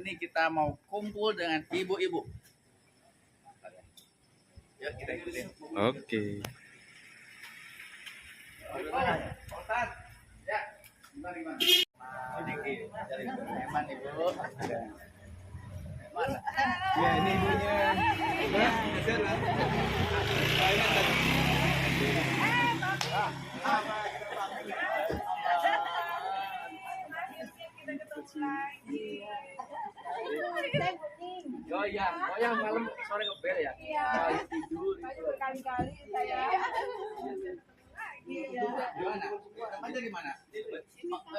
ini kita mau kumpul dengan ibu-ibu. Yuk kita ikutin. Oke. Ustaz, ya, gimana? Sedikit, Eman ibu. Eman. Ya ini ibunya. Nah, geser lah. Oh iya, oh yang malam sore ngebel ya? Iya. Tidur. Berkali-kali saya. Iya. Gimana? Teman dari mana? Di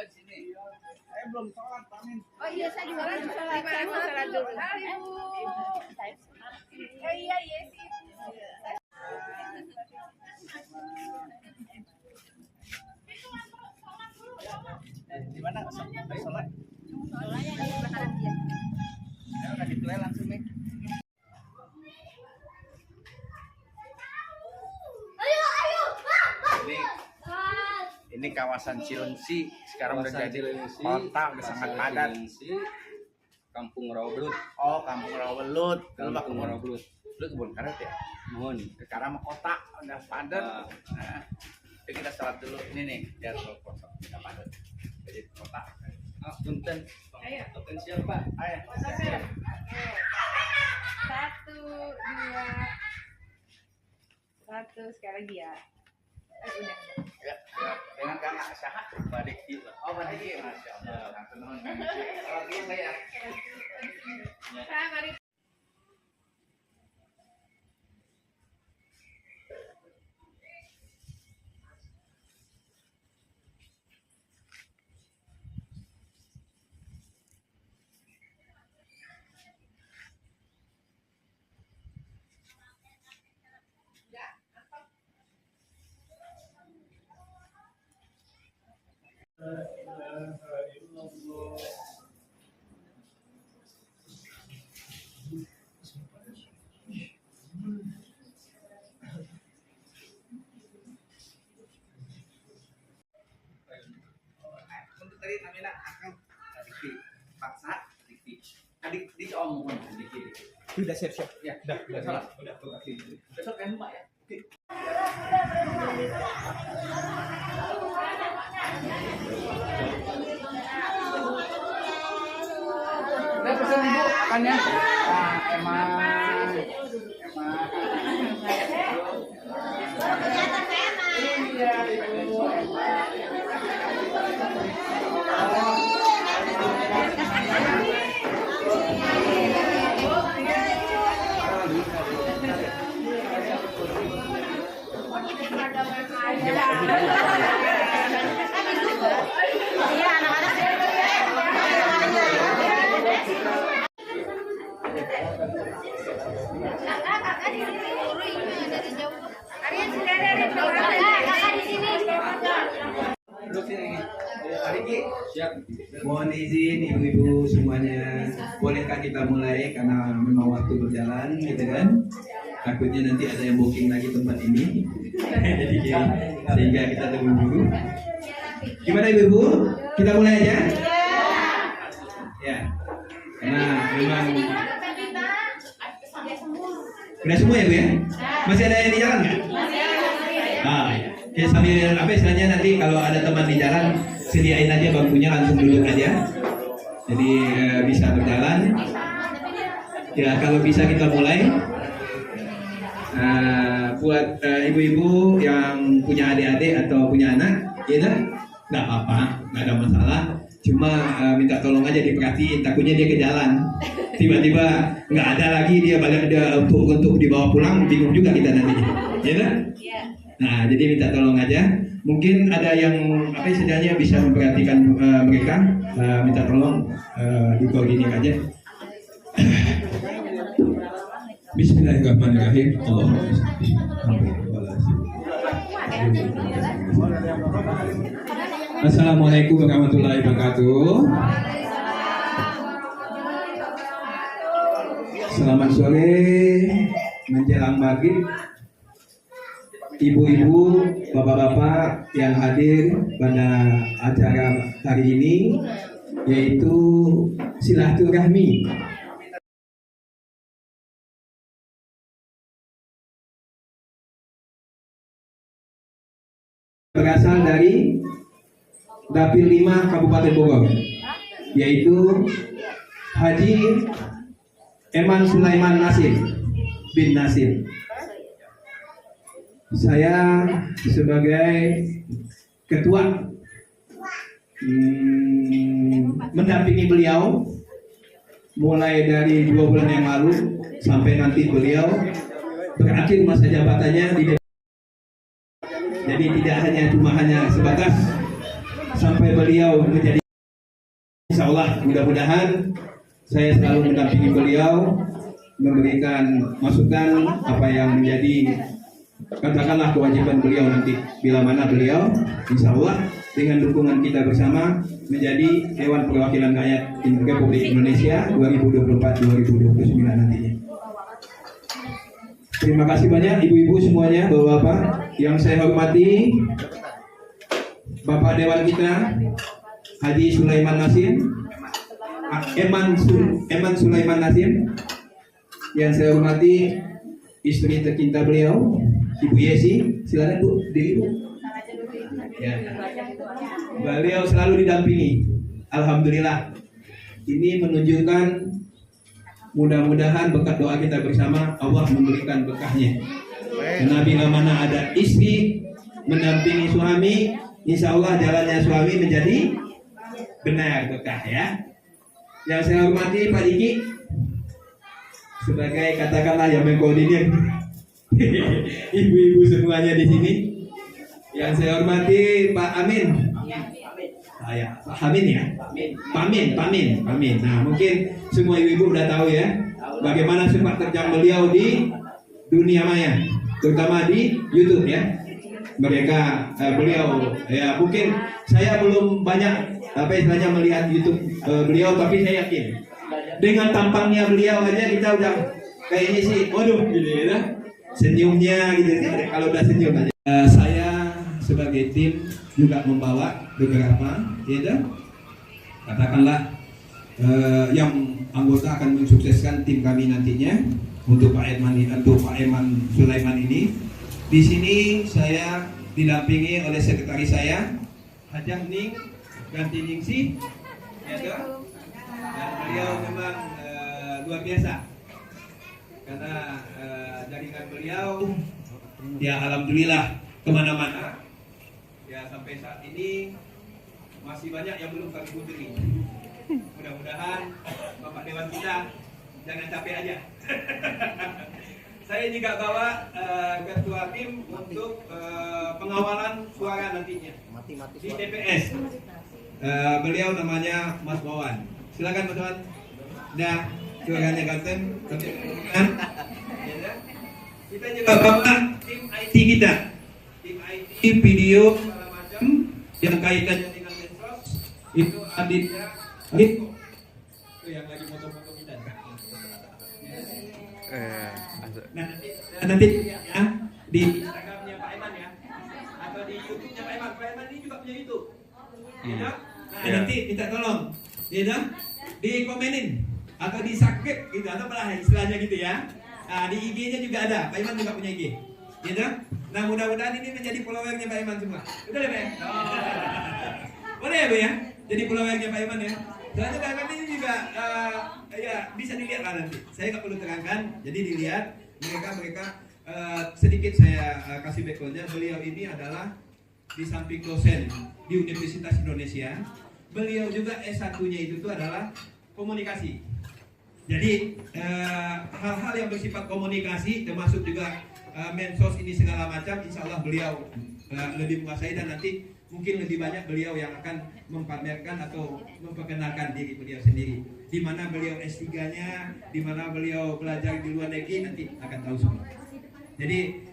sini. Saya belum sholat, Pamin. Oh iya, saya juga lagi sholat. Saya mau sholat dulu. Hari Bu. Oh iya, iya sih. Di mana? Sholat. Sholatnya di sebelah kanan dia. Ayo udah dituai langsung nih. Ini kawasan Cilengsi sekarang udah jadi kota, udah sangat padat. Kampung Rawabelut. Oh, Kampung Rawabelut. Kampung Rawabelut. Lu kebun karet ya? Mohon. Sekarang mah kota udah padat. Nah, yuk kita sholat dulu. Ini nih, biar kosong kita padat. Jadi kota. Ah, punten. Ayo. Punten siapa? Ayo. Satu, dua, satu. Sekali lagi ya. Udah. Ya, ya. Dengan kakak Syaha, Mbak Diki. Oh, Mbak Diki, Masya Allah. Satu nuhun, Mbak Diki. Kalau gitu ya. Mari. Untuk tadi namanya Akang Diki. Paksa Diki. Adik Diki Om mohon Diki. Sudah siap-siap. Ya, Udah sholat. Udah. Besok kan Mbak ya. Oke. Udah pesan ibu makannya. Nah, Eman. Iya, ibu. Iya, anak-anak. Kakak di sini. Dari jauh. Aryan sudah ada di belakang. Kakak di sini. Duduk sini. Pak Diki. Siap. Mohon izin ibu-ibu semuanya, bolehkah kita mulai karena memang waktu berjalan, gitu kan? Takutnya nanti ada yang booking lagi tempat ini, jadi sehingga kita tunggu dulu. Gimana ibu-ibu? Kita mulai aja? Ya. Karena memang udah semua ya bu ya? Masih ada yang di jalan nggak? Ah, ya. Oke, sambil apa istilahnya nanti kalau ada teman di jalan sediain aja bangkunya langsung duduk aja. Jadi bisa berjalan. Ya kalau bisa kita mulai. Buat ibu-ibu yang punya adik-adik atau punya anak, ya nggak apa-apa, nggak ada masalah. Cuma minta tolong aja diperhatiin, takutnya dia ke jalan. Tiba-tiba nggak ada lagi dia balik dia untuk dibawa pulang, bingung juga kita nanti, ya kan? Nah jadi minta tolong aja. Mungkin ada yang apa istilahnya bisa memperhatikan mereka, minta tolong dikoordinir aja. Bismillahirrahmanirrahim. Assalamualaikum warahmatullahi wabarakatuh. Selamat sore menjelang maghrib, ibu-ibu, bapak-bapak yang hadir pada acara hari ini, yaitu silaturahmi. Berasal dari Dapil 5 Kabupaten Bogor, yaitu Haji Eman Sulaiman Nasir bin Nasir. Saya sebagai ketua mendampingi beliau mulai dari 2 bulan yang lalu sampai nanti beliau berakhir masa jabatannya di DPR. Jadi tidak hanya sebatas sampai beliau menjadi, insya Allah mudah-mudahan saya selalu mendampingi beliau, memberikan masukan apa yang menjadi katakanlah kewajiban beliau nanti bila mana beliau insya Allah dengan dukungan kita bersama menjadi Dewan Perwakilan Rakyat Republik Indonesia 2024-2029 nantinya. Terima kasih banyak ibu-ibu semuanya, bapak-bapak yang saya hormati, Bapak Dewan kita Haji Sulaiman Nasir, Eman Sulaiman Nasir, yang saya hormati istri tercinta beliau, Ibu Yesi. Silakan Bu, diri Bu. Ya. Beliau selalu didampingi. Alhamdulillah. Ini menunjukkan mudah-mudahan berkat doa kita bersama Allah memberikan berkahnya. Karena bila mana ada istri mendampingi suami, insya Allah jalannya suami menjadi benar berkah ya. Yang saya hormati Pak Diki sebagai katakanlah yang mengkoordinir ibu-ibu semuanya di sini. Yang saya hormati Pak Amin. Ya, Pak Amin ya. Pamin. Nah, mungkin semua ibu-ibu udah tahu ya bagaimana sepak terjang beliau di dunia maya, terutama di YouTube ya. Mereka beliau ya mungkin saya belum banyak apa istilahnya melihat YouTube beliau, tapi saya yakin dengan tampangnya beliau aja kita udah kayaknya sih waduh gitu ya. Senyumnya gitu kalau udah senyum aja. Saya sebagai tim juga membawa beberapa ya katakanlah yang anggota akan mensukseskan tim kami nantinya untuk Pak Eman Sulaiman ini. Di sini saya didampingi oleh sekretaris saya Hajah Ning Ganti Ningsi ya dan beliau memang luar biasa karena jaringan beliau ya alhamdulillah kemana-mana ya sampai saat ini masih banyak yang belum kami hubungi. Mudah-mudahan Bapak Dewan kita jangan capek aja. Saya juga bawa ketua tim untuk pengawalan suara nantinya di TPS. Beliau namanya Mas Wawan. Silakan Mas Wawan. Nah, suaranya ganteng. Kita juga bawa tim IT kita. Tim IT video segala macam yang kaitannya dengan medsos itu Aditya itu yang lagi foto-foto kita. Nanti ya di Instagramnya Pak Eman ya atau di YouTube-nya Pak Eman. Pak Eman ini juga punya YouTube. Ya. Nah nanti minta tolong, ya di komenin atau di subscribe gitu atau apalah istilahnya gitu ya. Nah, di IG-nya juga ada. Pak Eman juga punya IG. Ya. Nah mudah-mudahan ini menjadi followernya Pak Eman semua. Betul ya Pak? Boleh ya Bu ya? Jadi followernya Pak Eman ya. Soalnya Pak Eman ini juga ya bisa dilihat lah nanti. Saya nggak perlu terangkan. Jadi dilihat mereka sedikit saya kasih backgroundnya. Beliau ini adalah di samping dosen di Universitas Indonesia, beliau juga S1-nya itu tuh adalah komunikasi. Jadi hal-hal yang bersifat komunikasi termasuk juga medsos ini segala macam, insya Allah beliau lebih menguasai dan nanti mungkin lebih banyak beliau yang akan mempamerkan atau memperkenalkan diri beliau sendiri. Di mana beliau S3-nya, di mana beliau belajar di luar negeri nanti akan tahu semua. Jadi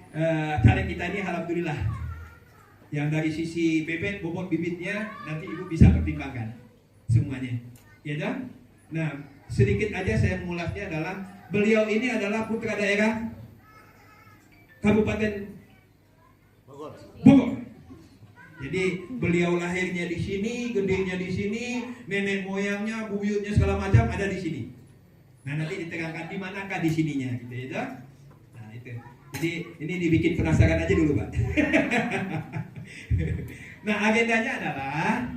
talent kita ini alhamdulillah. Yang dari sisi bebet, bobot bibitnya nanti ibu bisa pertimbangkan semuanya. Ya kan? Nah, sedikit aja saya mengulasnya adalah beliau ini adalah putra daerah Kabupaten Bogor. Jadi beliau lahirnya di sini, gedenya di sini, nenek moyangnya, buyutnya segala macam ada di sini. Nah nanti diterangkan di manakah di sininya, gitu ya. Nah itu. Jadi ini dibikin penasaran aja dulu Pak. Nah agendanya adalah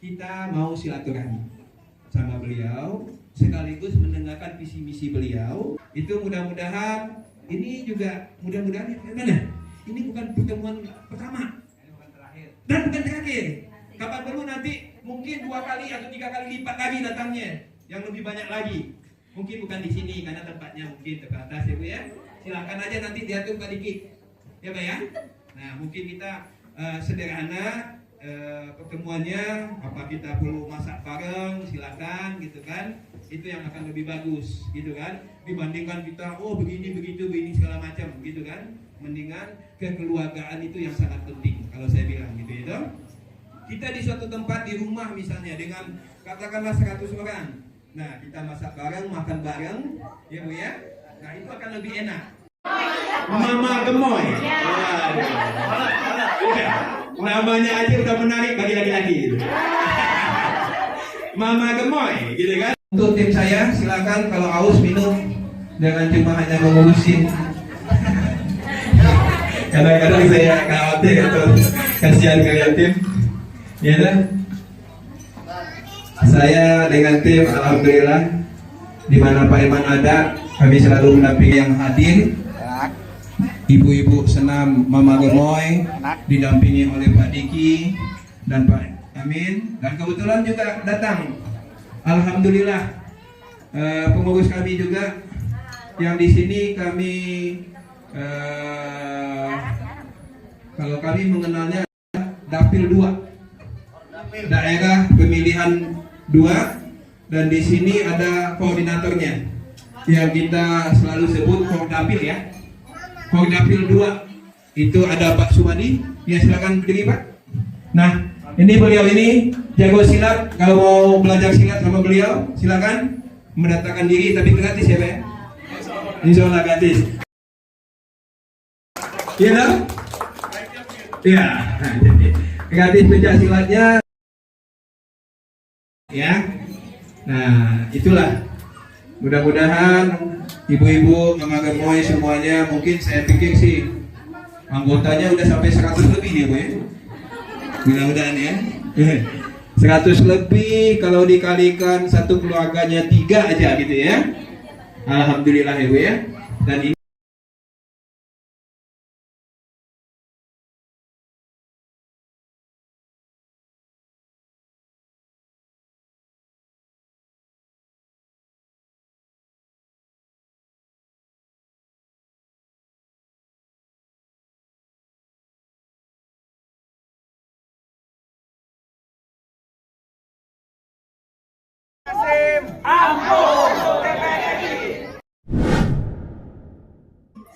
kita mau silaturahmi sama beliau, sekaligus mendengarkan visi misi beliau. Itu mudah-mudahan ini juga mudah-mudahan mana? Ini bukan pertemuan pertama dan bukan terakhir. Kapan perlu nanti mungkin 2 kali atau 3 kali lipat lagi datangnya, yang lebih banyak lagi. Mungkin bukan di sini karena tempatnya mungkin terbatas ya Bu ya. Silakan aja nanti diatur Pak Diki, ya Pak ya. Nah mungkin kita sederhana pertemuannya, apa kita perlu masak bareng, silakan gitu kan. Itu yang akan lebih bagus gitu kan, dibandingkan kita begini begitu begini segala macam gitu kan. Mendingan kekeluargaan itu yang sangat penting kalau saya bilang gitu ya dong. Kita di suatu tempat di rumah misalnya dengan katakanlah 100 orang. Nah kita masak bareng, makan bareng ya Bu ya. Nah itu akan lebih enak. Mama Gemoy. Namanya aja udah menarik bagi laki-laki. Mama Gemoy gitu kan. Untuk tim saya silakan kalau haus minum, jangan cuma hanya mengurusin. Kadang-kadang saya khawatir atau kasihan kalian tim. Ya dah. Saya dengan tim alhamdulillah di mana Pak Iman ada, kami selalu mendampingi yang hadir. Ibu-ibu senam Mama Gemoy didampingi oleh Pak Diki dan Pak Amin, dan kebetulan juga datang. Alhamdulillah pengurus kami juga yang di sini kami kalau kami mengenalnya Dapil 2, daerah pemilihan 2, dan di sini ada koordinatornya yang kita selalu sebut Kordapil ya. Kordapil 2 itu ada Pak Sumadi, ya silakan berdiri Pak. Nah ini beliau ini jago silat, kalau mau belajar silat sama beliau silakan mendaftarkan diri, tapi gratis ya Pak ya. Insya Allah gratis. Iya dong? Iya. Gratis pencak silatnya. Ya. Nah itulah. Mudah-mudahan ibu-ibu, Mama Gemoy semuanya, mungkin saya pikir sih anggotanya udah sampai 100 lebih ya Bu ya. Mudah-mudahan ya. 100 lebih, kalau dikalikan satu keluarganya 3 aja gitu ya. Alhamdulillah ya Bu ya. Dan ini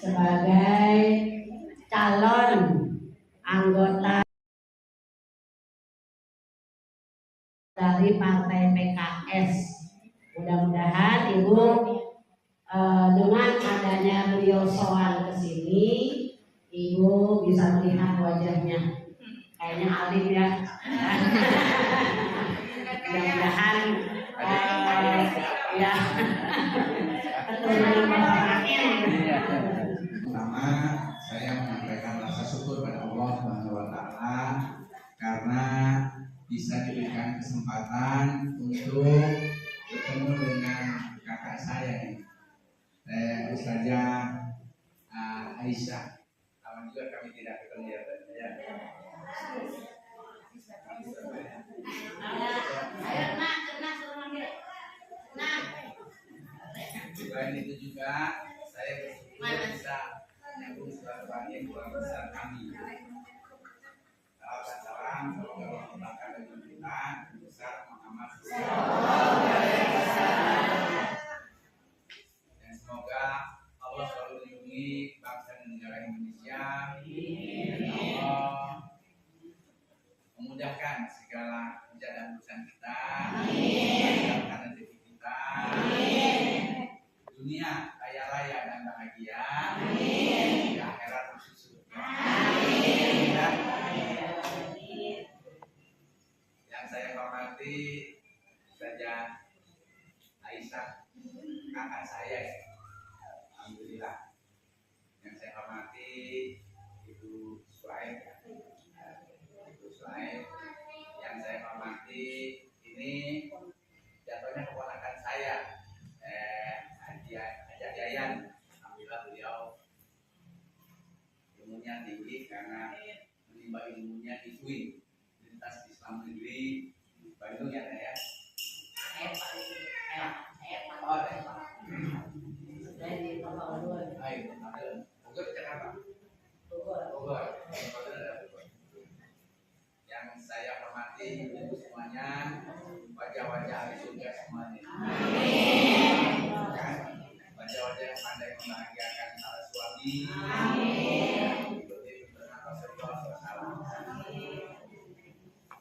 sebagai calon anggota dari Partai PKS. Mudah-mudahan Ibu dengan adanya beliau soal ke sini, Ibu bisa melihat wajahnya. Kayaknya alim ya. Mudah-mudahan ya. Pertama, saya menyampaikan rasa syukur pada Allah Subhanahu wa Ta'ala karena bisa diberikan kesempatan untuk bertemu dengan kakak saya nih, Ustazah Aisyah. Lama juga kami tidak ketemu ya. Selain itu juga saya bersyukur bisa menyambung silaturahmi keluarga besar kami. Salam semoga Allah memberikan dengan kita besar Muhammad dan semoga Allah selalu melindungi bangsa dan negara Indonesia. Dan Allah memudahkan segala hajat dan urusan kita, memudahkan rezeki kita, dunia kaya raya dan bahagia. Rahmati karena menimba ilmunya di UIN Universitas Islam Negeri Bandung ya Teh ya. Oh, Ayo, Bogor Jakarta. Bogor. Yang saya hormati ibu semuanya, wajah-wajah ahli surga semuanya. Wajah-wajah yang pandai membahagiakan para suami.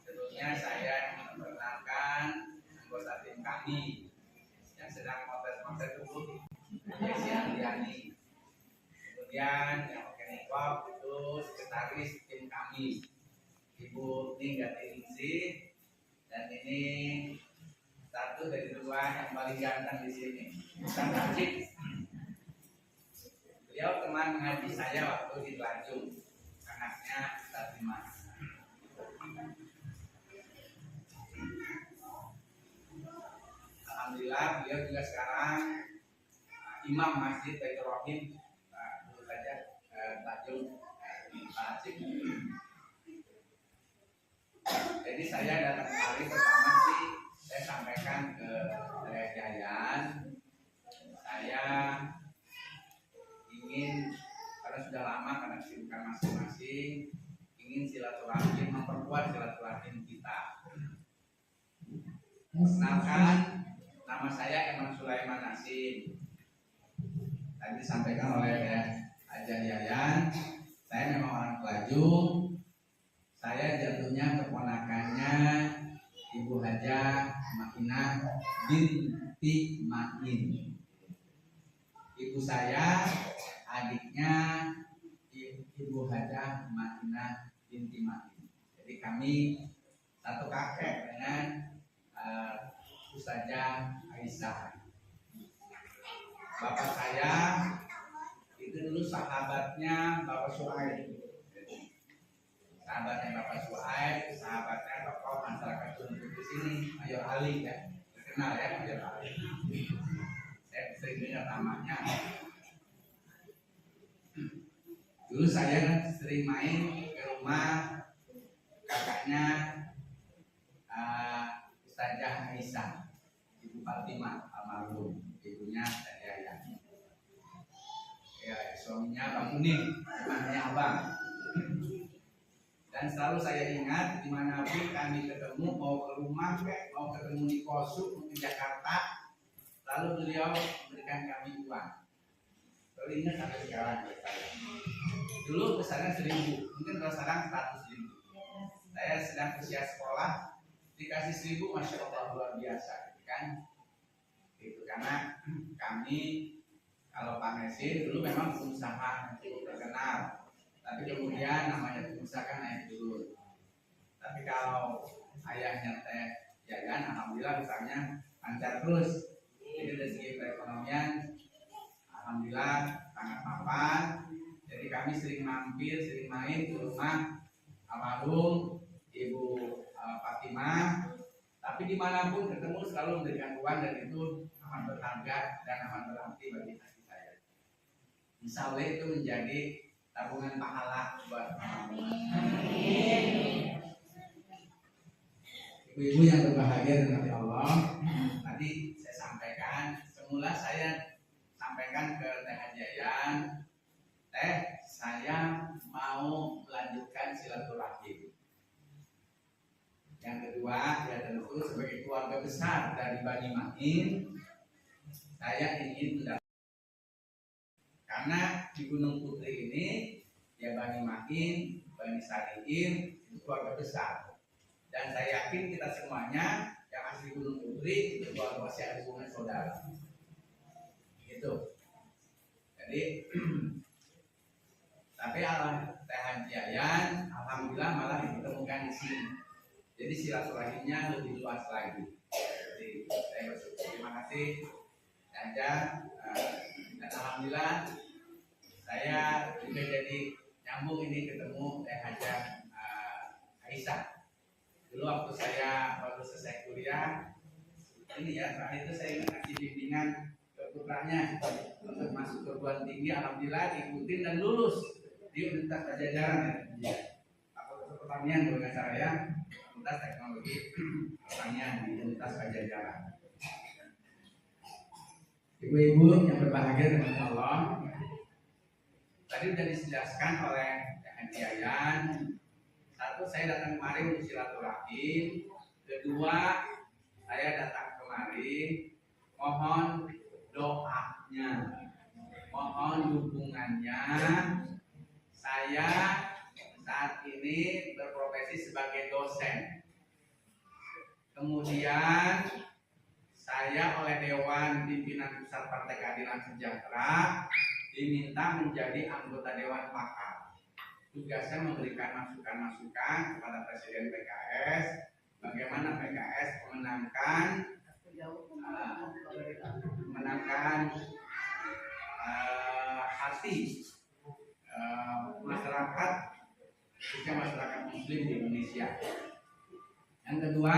Tentunya saya ingin memperkenalkan anggota tim kami yang sedang motret tubuh, Desi Andiani. Kemudian yang mekanik itu sekretaris tim kami, Ibu Ninggati Ningsih, dan ini satu dari dua yang paling ganteng di sini, Ustaz Rajib. Beliau teman mengaji saya waktu di Tanjung, anaknya Ustaz Dimas. Alhamdulillah beliau juga sekarang imam Masjid Baitur Rahim dulu saja Tanjung Pak Acik. Jadi saya datang kali pertama sih saya sampaikan ke Dayak Jayan, saya ingin karena sudah lama karena kesibukan masing-masing ingin silaturahim, memperkuat silaturahim kita. Kenalkan, nama saya Eman Sulaiman Nasim. Tadi disampaikan oleh Haja Yayan, saya memang orang Pelajung. Saya jatuhnya keponakannya Ibu Haja Makinah binti Makin. Ibu saya adiknya Ibu Haja Makinah binti Makin. Jadi kami satu kakek dengan Ustazah Aisyah. Bapak saya itu dulu sahabatnya Bapak Suhaib. Sahabatnya Bapak Suhaib, sahabatnya tokoh masyarakat Sunda di sini, Mayor Ali ya, terkenal ya Mayor Ali. Saya sering dengar namanya. Dulu saya sering main ke rumah kakaknya Ustazah Aisyah, Ibu Fatimah almarhum, ibunya saya ya, suaminya Bang Uning, namanya Abang. Dan selalu saya ingat dimanapun kami ketemu, mau ke rumah, mau ketemu di Kosu, di Jakarta, lalu beliau memberikan kami uang. Lalu ingat sampai sekarang. Dulu pesannya 1.000, mungkin kalau sekarang 100.000. Saya sedang usia sekolah, dikasih 1.000, masya Allah luar biasa, kan? Itu karena kami kalau Pak Mesin dulu memang pengusaha cukup terkenal. Tapi kemudian namanya pengusaha kan naik turun. Tapi kalau ayahnya Teh Yayan, alhamdulillah usahanya lancar terus. Jadi dari segi perekonomian, alhamdulillah sangat mapan. Jadi kami sering mampir, sering main ke rumah almarhum Ibu Fatimah. Tapi dimanapun ketemu selalu memberikan uang dan itu amat berharga dan amat berarti bagi hati saya. Insya Allah itu menjadi tabungan pahala buat ibu-ibu yang berbahagia dengan Allah. Tadi saya sampaikan, semula saya sampaikan ke Teh Hajayan, Teh saya mau melanjutkan silaturahim. Yang kedua, ya tentu sebagai keluarga besar dari Bani Makin, saya ingin mendapat. Karena di Gunung Putri ini, ya Bani Makin, Bani Sariin, itu keluarga besar. Dan saya yakin kita semuanya yang asli Gunung Putri itu keluarga masih ada hubungan saudara. Gitu. Jadi, tapi Teh Hajayan, alhamdulillah malah ditemukan di sini. Jadi silaturahimnya lebih luas lagi. Jadi saya bersyukur, terima kasih Haja, dan alhamdulillah saya juga jadi nyambung ini ketemu Teh Haja Aisyah. Dulu waktu saya baru selesai kuliah, ini ya terakhir itu saya ngasih bimbingan ke putranya untuk masuk perguruan tinggi, alhamdulillah diikutin dan lulus. di Universitas Pajajaran ya. Fakultas Pertanian kalau nggak salah ya, Fakultas Teknologi Pertanian di Universitas Pajajaran. Ibu-ibu yang berbahagia dengan Allah, tadi sudah dijelaskan oleh Haji Yayan. Satu, saya datang kemari untuk silaturahim. Kedua, saya datang kemari mohon doanya, mohon dukungannya. Saya saat ini berprofesi sebagai dosen. Kemudian saya oleh Dewan Pimpinan Pusat Partai Keadilan Sejahtera diminta menjadi anggota Dewan Pakar. Tugasnya memberikan masukan-masukan kepada Presiden PKS bagaimana PKS menangkan hati masyarakat, khususnya masyarakat Muslim di Indonesia. Yang kedua,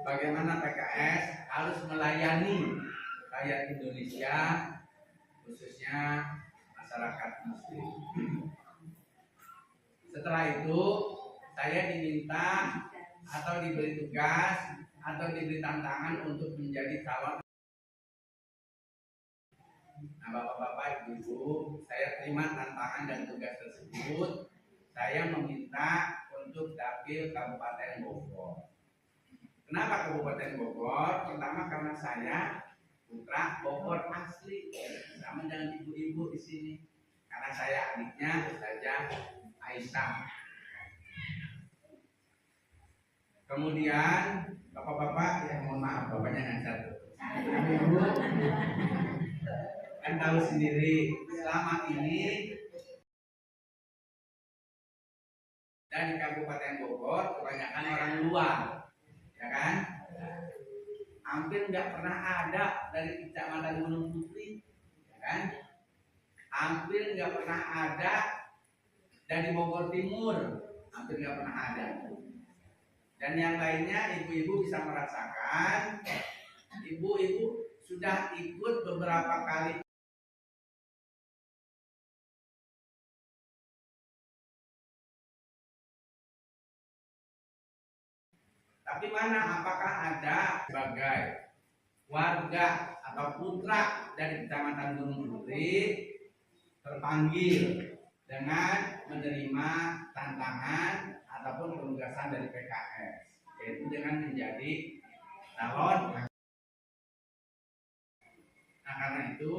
bagaimana PKS harus melayani rakyat Indonesia, khususnya masyarakat Muslim. Setelah itu, saya diminta atau diberi tugas atau diberi tantangan untuk menjadi calon. Nah, bapak-bapak, ibu-ibu, saya terima tantangan dan tugas tersebut. Saya meminta untuk dapil Kabupaten Bogor. Kenapa Kabupaten Bogor? Pertama karena saya putra Bogor asli, sama dengan ibu-ibu di sini. Karena saya adiknya Ustazah Aisyah. Kemudian bapak-bapak, ya mohon maaf bapaknya yang satu. Ibu kan tahu sendiri selama ini dan di Kabupaten Bogor kebanyakan orang luar, ya kan? Hampir nggak pernah ada dari Kecamatan Gunung Putri, ya kan? Hampir nggak pernah ada dari Bogor Timur, hampir nggak pernah ada. Dan yang lainnya ibu-ibu bisa merasakan, ibu-ibu sudah ikut beberapa kali. Tapi mana apakah ada sebagai warga atau putra dari Kecamatan Gunung Putri terpanggil dengan menerima tantangan ataupun penugasan dari PKS, yaitu dengan menjadi calon. Nah, karena itu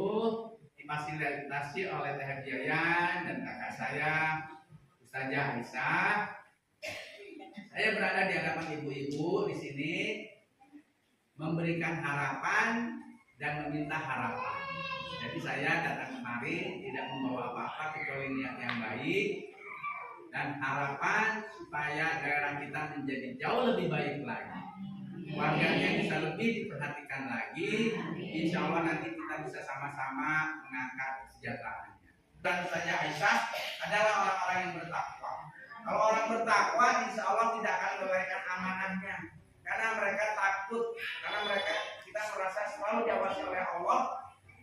difasilitasi oleh Teh Haji Yayan dan kakak saya Ustazah Aisyah. Saya berada di hadapan ibu-ibu di sini memberikan harapan dan meminta harapan. Jadi saya datang kemari tidak membawa apa-apa kecuali niat yang baik dan harapan supaya daerah kita menjadi jauh lebih baik lagi. Warganya bisa lebih diperhatikan lagi. Insya Allah nanti kita bisa sama-sama mengangkat kesejahteraannya. Dan Ustazah Aisyah adalah orang-orang yang bertakwa. Kalau orang bertakwa, insya Allah tidak akan melalaikan amanahnya, karena mereka takut, karena kita merasa selalu diawasi oleh Allah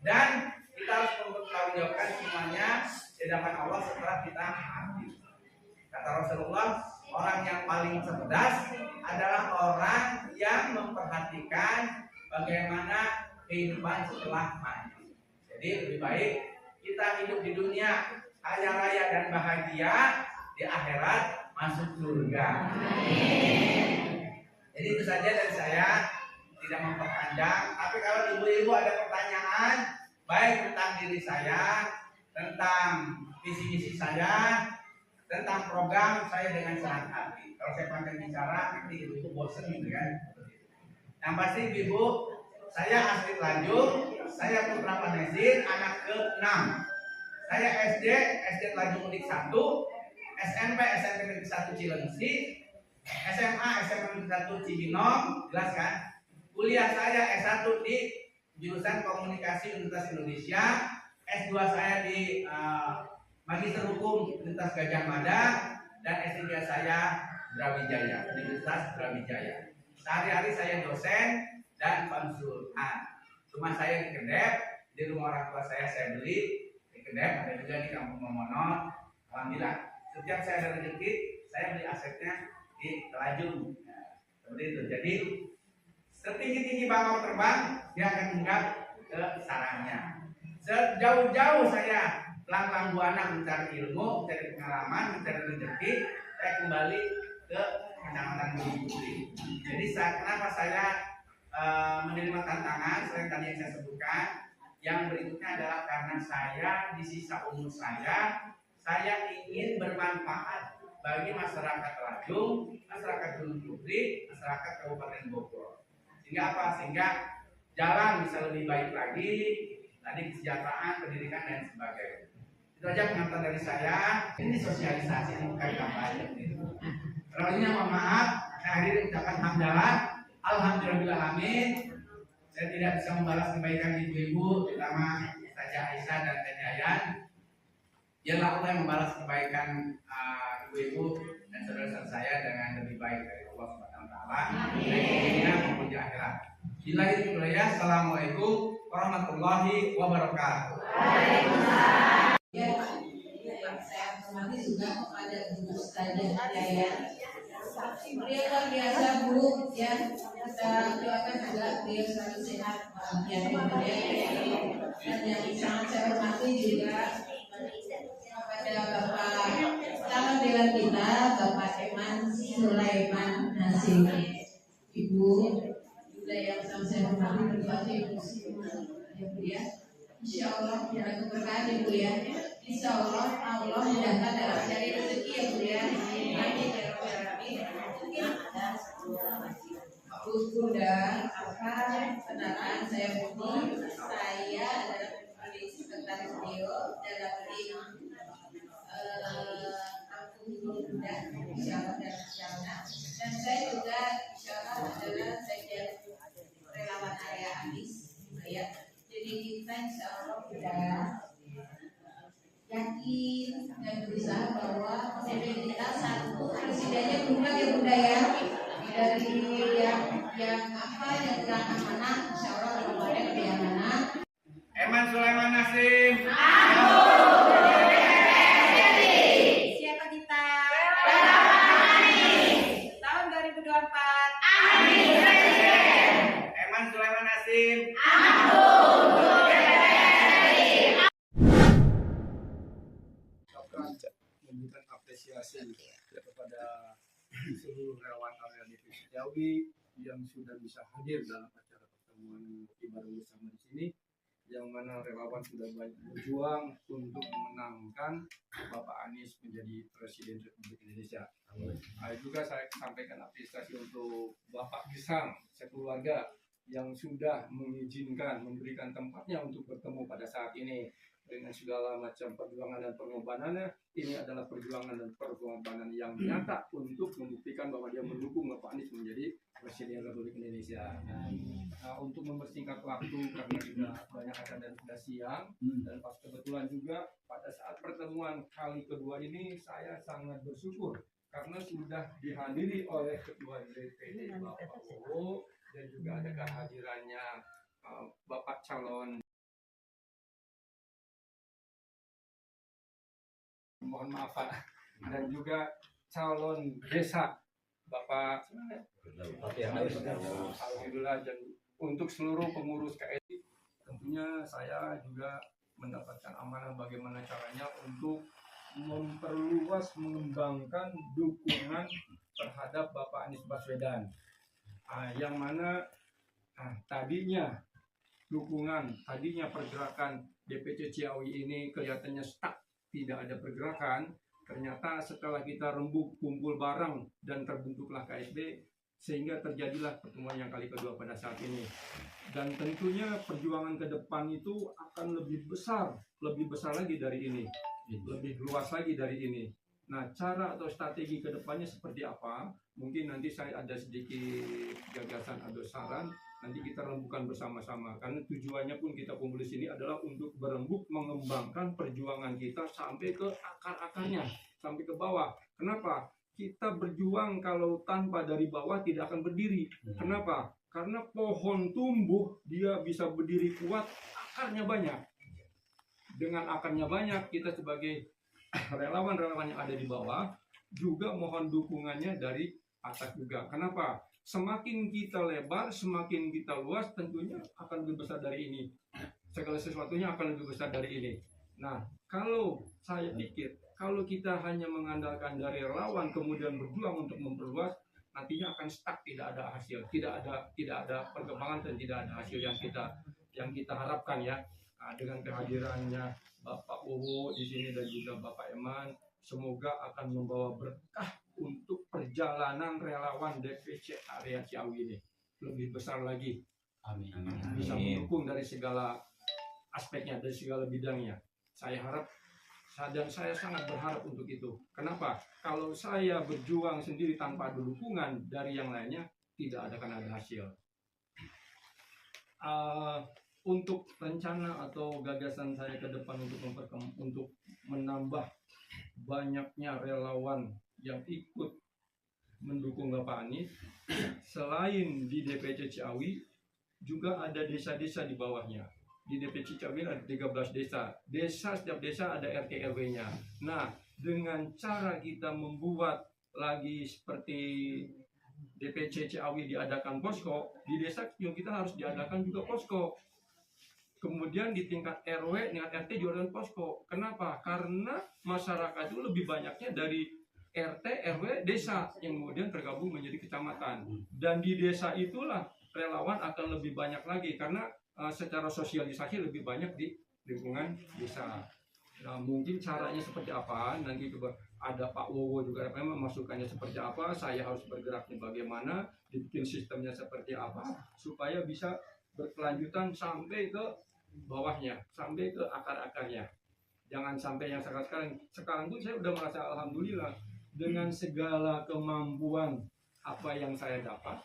dan kita harus mempertanggungjawabkan semuanya di hadapan Allah setelah kita mati. Kata Rasulullah, orang yang paling cerdas adalah orang yang memperhatikan bagaimana kehidupan setelah mati. Jadi lebih baik kita hidup di dunia kaya raya dan bahagia, di akhirat masuk surga. Jadi itu saja dari saya, tidak memperpanjang. Tapi kalau ibu-ibu ada pertanyaan baik tentang diri saya, tentang visi misi saya, tentang program saya, dengan senang hati. Kalau saya panjang bicara nanti ibu bosan gitu kan. Yang pasti ibu, saya Asri Lanjung, saya putra Panezin, anak ke-6. Saya SD Lanjung Unik 1, SMP Negeri 1 Cilengsi, SMA Negeri 1 Cibinong, jelas kan? Kuliah saya S1 di jurusan Komunikasi Universitas Indonesia, S2 saya di Magister Hukum Universitas Gajah Mada, dan S3 saya Brawijaya, Universitas Brawijaya. Sehari-hari saya dosen dan konsultan. Rumah saya di Kendep, di rumah orang tua saya beli di Kendep, ada juga di Kampung Momono. Alhamdulillah, setiap saya ada rezeki, saya beli asetnya di Telajung. Nah, seperti itu. Jadi setinggi-tinggi bangau terbang, dia akan hinggap ke sarangnya. Sejauh-jauh saya pelang-pelang buana mencari ilmu, mencari pengalaman, mencari rezeki, saya kembali ke Kecamatan Bukit Putri. Jadi kenapa saya menerima tantangan selain tadi yang saya sebutkan, yang berikutnya adalah karena saya di sisa umur saya ingin bermanfaat bagi masyarakat Telajung, masyarakat Gunung Putri, masyarakat Kabupaten Bogor. Sehingga apa? Sehingga jalan bisa lebih baik lagi, tadi kesejahteraan, pendidikan dan sebagainya. Itu aja pengantar dari saya. Ini sosialisasi, ini bukan kampanye. Terusnya mohon maaf, saya akhiri ucapan hamdalah, alhamdulillahirrahmanirrahim. Saya tidak bisa membalas kebaikan ibu-ibu, terutama Ustazah Aisyah dan Teh Yayan. Biarlah Allah yang membalas kebaikan ibu-ibu dan saudara-saudara saya dengan lebih baik dari Allah Subhanahu wa taala. Baik di dunia maupun di akhirat. Bila itu ya, assalamualaikum warahmatullahi wabarakatuh. Waalaikumsalam. Ya, saya hormati juga kepada Bu Ustazah Yayan. Beliau luar biasa Bu, ya kita doakan juga beliau selalu sehat, bahagia dan yang sangat saya hormati juga kepada Bapak calon dewan kita, Bapak Eman Sulaiman Nasim, Ibu juga yang sangat saya hormati berdua Ibu ya Bu ya. Insya Allah ada keberkahan Ibu ya. Insya Allah Allah mudahkan dalam cari rezeki ya Bu ya. Amin ya Rabbal Alamin. Bunda apa kenalan saya Budi, saya adalah sekretaris beliau dalam kampung Bunda Insya Allah dan saya juga Insya Allah adalah sekjen relawan area Anis ya. Jadi kita Insya Allah sudah yakin dan berusaha bahwa PDB kita satu presidennya berubah ya Bunda ya, dari yang apa yang kurang amanah Insya Allah kedepannya lebih amanah. Eman Sulaiman Nasim. Siapa kita? Tahun 2024. Eman Sulaiman Nasim. Memberikan apresiasi kepada seluruh relawan area Divisi Ciawi yang sudah bisa hadir dalam acara pertemuan ibadah bersama di sini, yang mana relawan sudah banyak berjuang untuk memenangkan Bapak Anies menjadi Presiden Republik Indonesia. Juga saya sampaikan apresiasi untuk Bapak Gesang sekeluarga yang sudah mengizinkan, memberikan tempatnya untuk bertemu pada saat ini. Dengan segala macam perjuangan dan pengorbanannya, ini adalah perjuangan dan pengorbanan yang nyata untuk membuktikan bahwa dia mendukung Bapak Anies menjadi Presiden Republik Indonesia. Untuk mempersingkat waktu karena juga banyak acara dan sudah siang, dan pas kebetulan juga pada saat pertemuan kali kedua ini saya sangat bersyukur karena sudah dihadiri oleh Ketua DPD Bapak Bowo dan juga ada kehadirannya Bapak calon, mohon maaf Pak, dan juga calon desa Bapak Alhamdulillah, dan untuk seluruh pengurus KSI tentunya saya juga mendapatkan amanah bagaimana caranya untuk memperluas, mengembangkan dukungan terhadap Bapak Anies Baswedan, yang mana tadinya pergerakan DPC Ciawi ini kelihatannya stuck, tidak ada pergerakan. Ternyata setelah kita rembuk, kumpul bareng dan terbentuklah KSB, sehingga terjadilah pertemuan yang kali kedua pada saat ini. Dan tentunya perjuangan ke depan itu akan lebih besar lagi dari ini, lebih luas lagi dari ini. Nah, cara atau strategi ke depannya seperti apa? Mungkin nanti saya ada sedikit gagasan atau saran, nanti kita rembukan bersama-sama. Karena tujuannya pun kita kumpul di sini adalah untuk berembuk, mengembangkan perjuangan kita sampai ke akar-akarnya, sampai ke bawah. Kenapa? Kita berjuang kalau tanpa dari bawah tidak akan berdiri. Kenapa? Karena pohon tumbuh, dia bisa berdiri kuat, akarnya banyak. Dengan akarnya banyak, kita sebagai relawan-relawan yang ada di bawah juga mohon dukungannya dari atas juga. Kenapa? Semakin kita lebar, semakin kita luas, tentunya akan lebih besar dari ini. Segala sesuatunya akan lebih besar dari ini. Nah, kalau saya pikir, kalau kita hanya mengandalkan dari relawan kemudian berjuang untuk memperluas, nantinya akan stuck, tidak ada hasil, tidak ada perkembangan dan tidak ada hasil yang kita harapkan ya. Nah, dengan kehadirannya Bapak Wowo di sini dan juga Bapak Eman, semoga akan membawa berkah untuk perjalanan relawan DPC area Ciawi ini lebih besar lagi. Amin. Bisa mendukung dari segala aspeknya, dari segala bidangnya. Saya harap dan saya sangat berharap untuk itu. Kenapa? Kalau saya berjuang sendiri tanpa ada dukungan dari yang lainnya, tidak akan ada hasil. Untuk rencana atau gagasan saya ke depan untuk menambah banyaknya relawan yang ikut mendukung Bapak Anies, selain di DPC Ciawi, juga ada desa-desa di bawahnya. Di DPC Ciawi ada 13 desa. Setiap desa ada RT RW-nya. Nah, dengan cara kita membuat lagi seperti DPC Ciawi diadakan posko, di desa kita harus diadakan juga posko. Kemudian di tingkat RW, tingkat RT juga ada posko. Kenapa? Karena masyarakat itu lebih banyaknya dari RT, RW, desa yang kemudian tergabung menjadi kecamatan. Dan di desa itulah relawan akan lebih banyak lagi karena secara sosialisasi lebih banyak di lingkungan desa. Nah, mungkin caranya seperti apa, nanti ada Pak Wowo juga memang masukannya seperti apa, saya harus bergeraknya bagaimana, dibikin sistemnya seperti apa, supaya bisa berkelanjutan sampai ke bawahnya, sampai ke akar-akarnya. Jangan sampai yang sekarang pun saya udah merasa alhamdulillah dengan segala kemampuan apa yang saya dapat,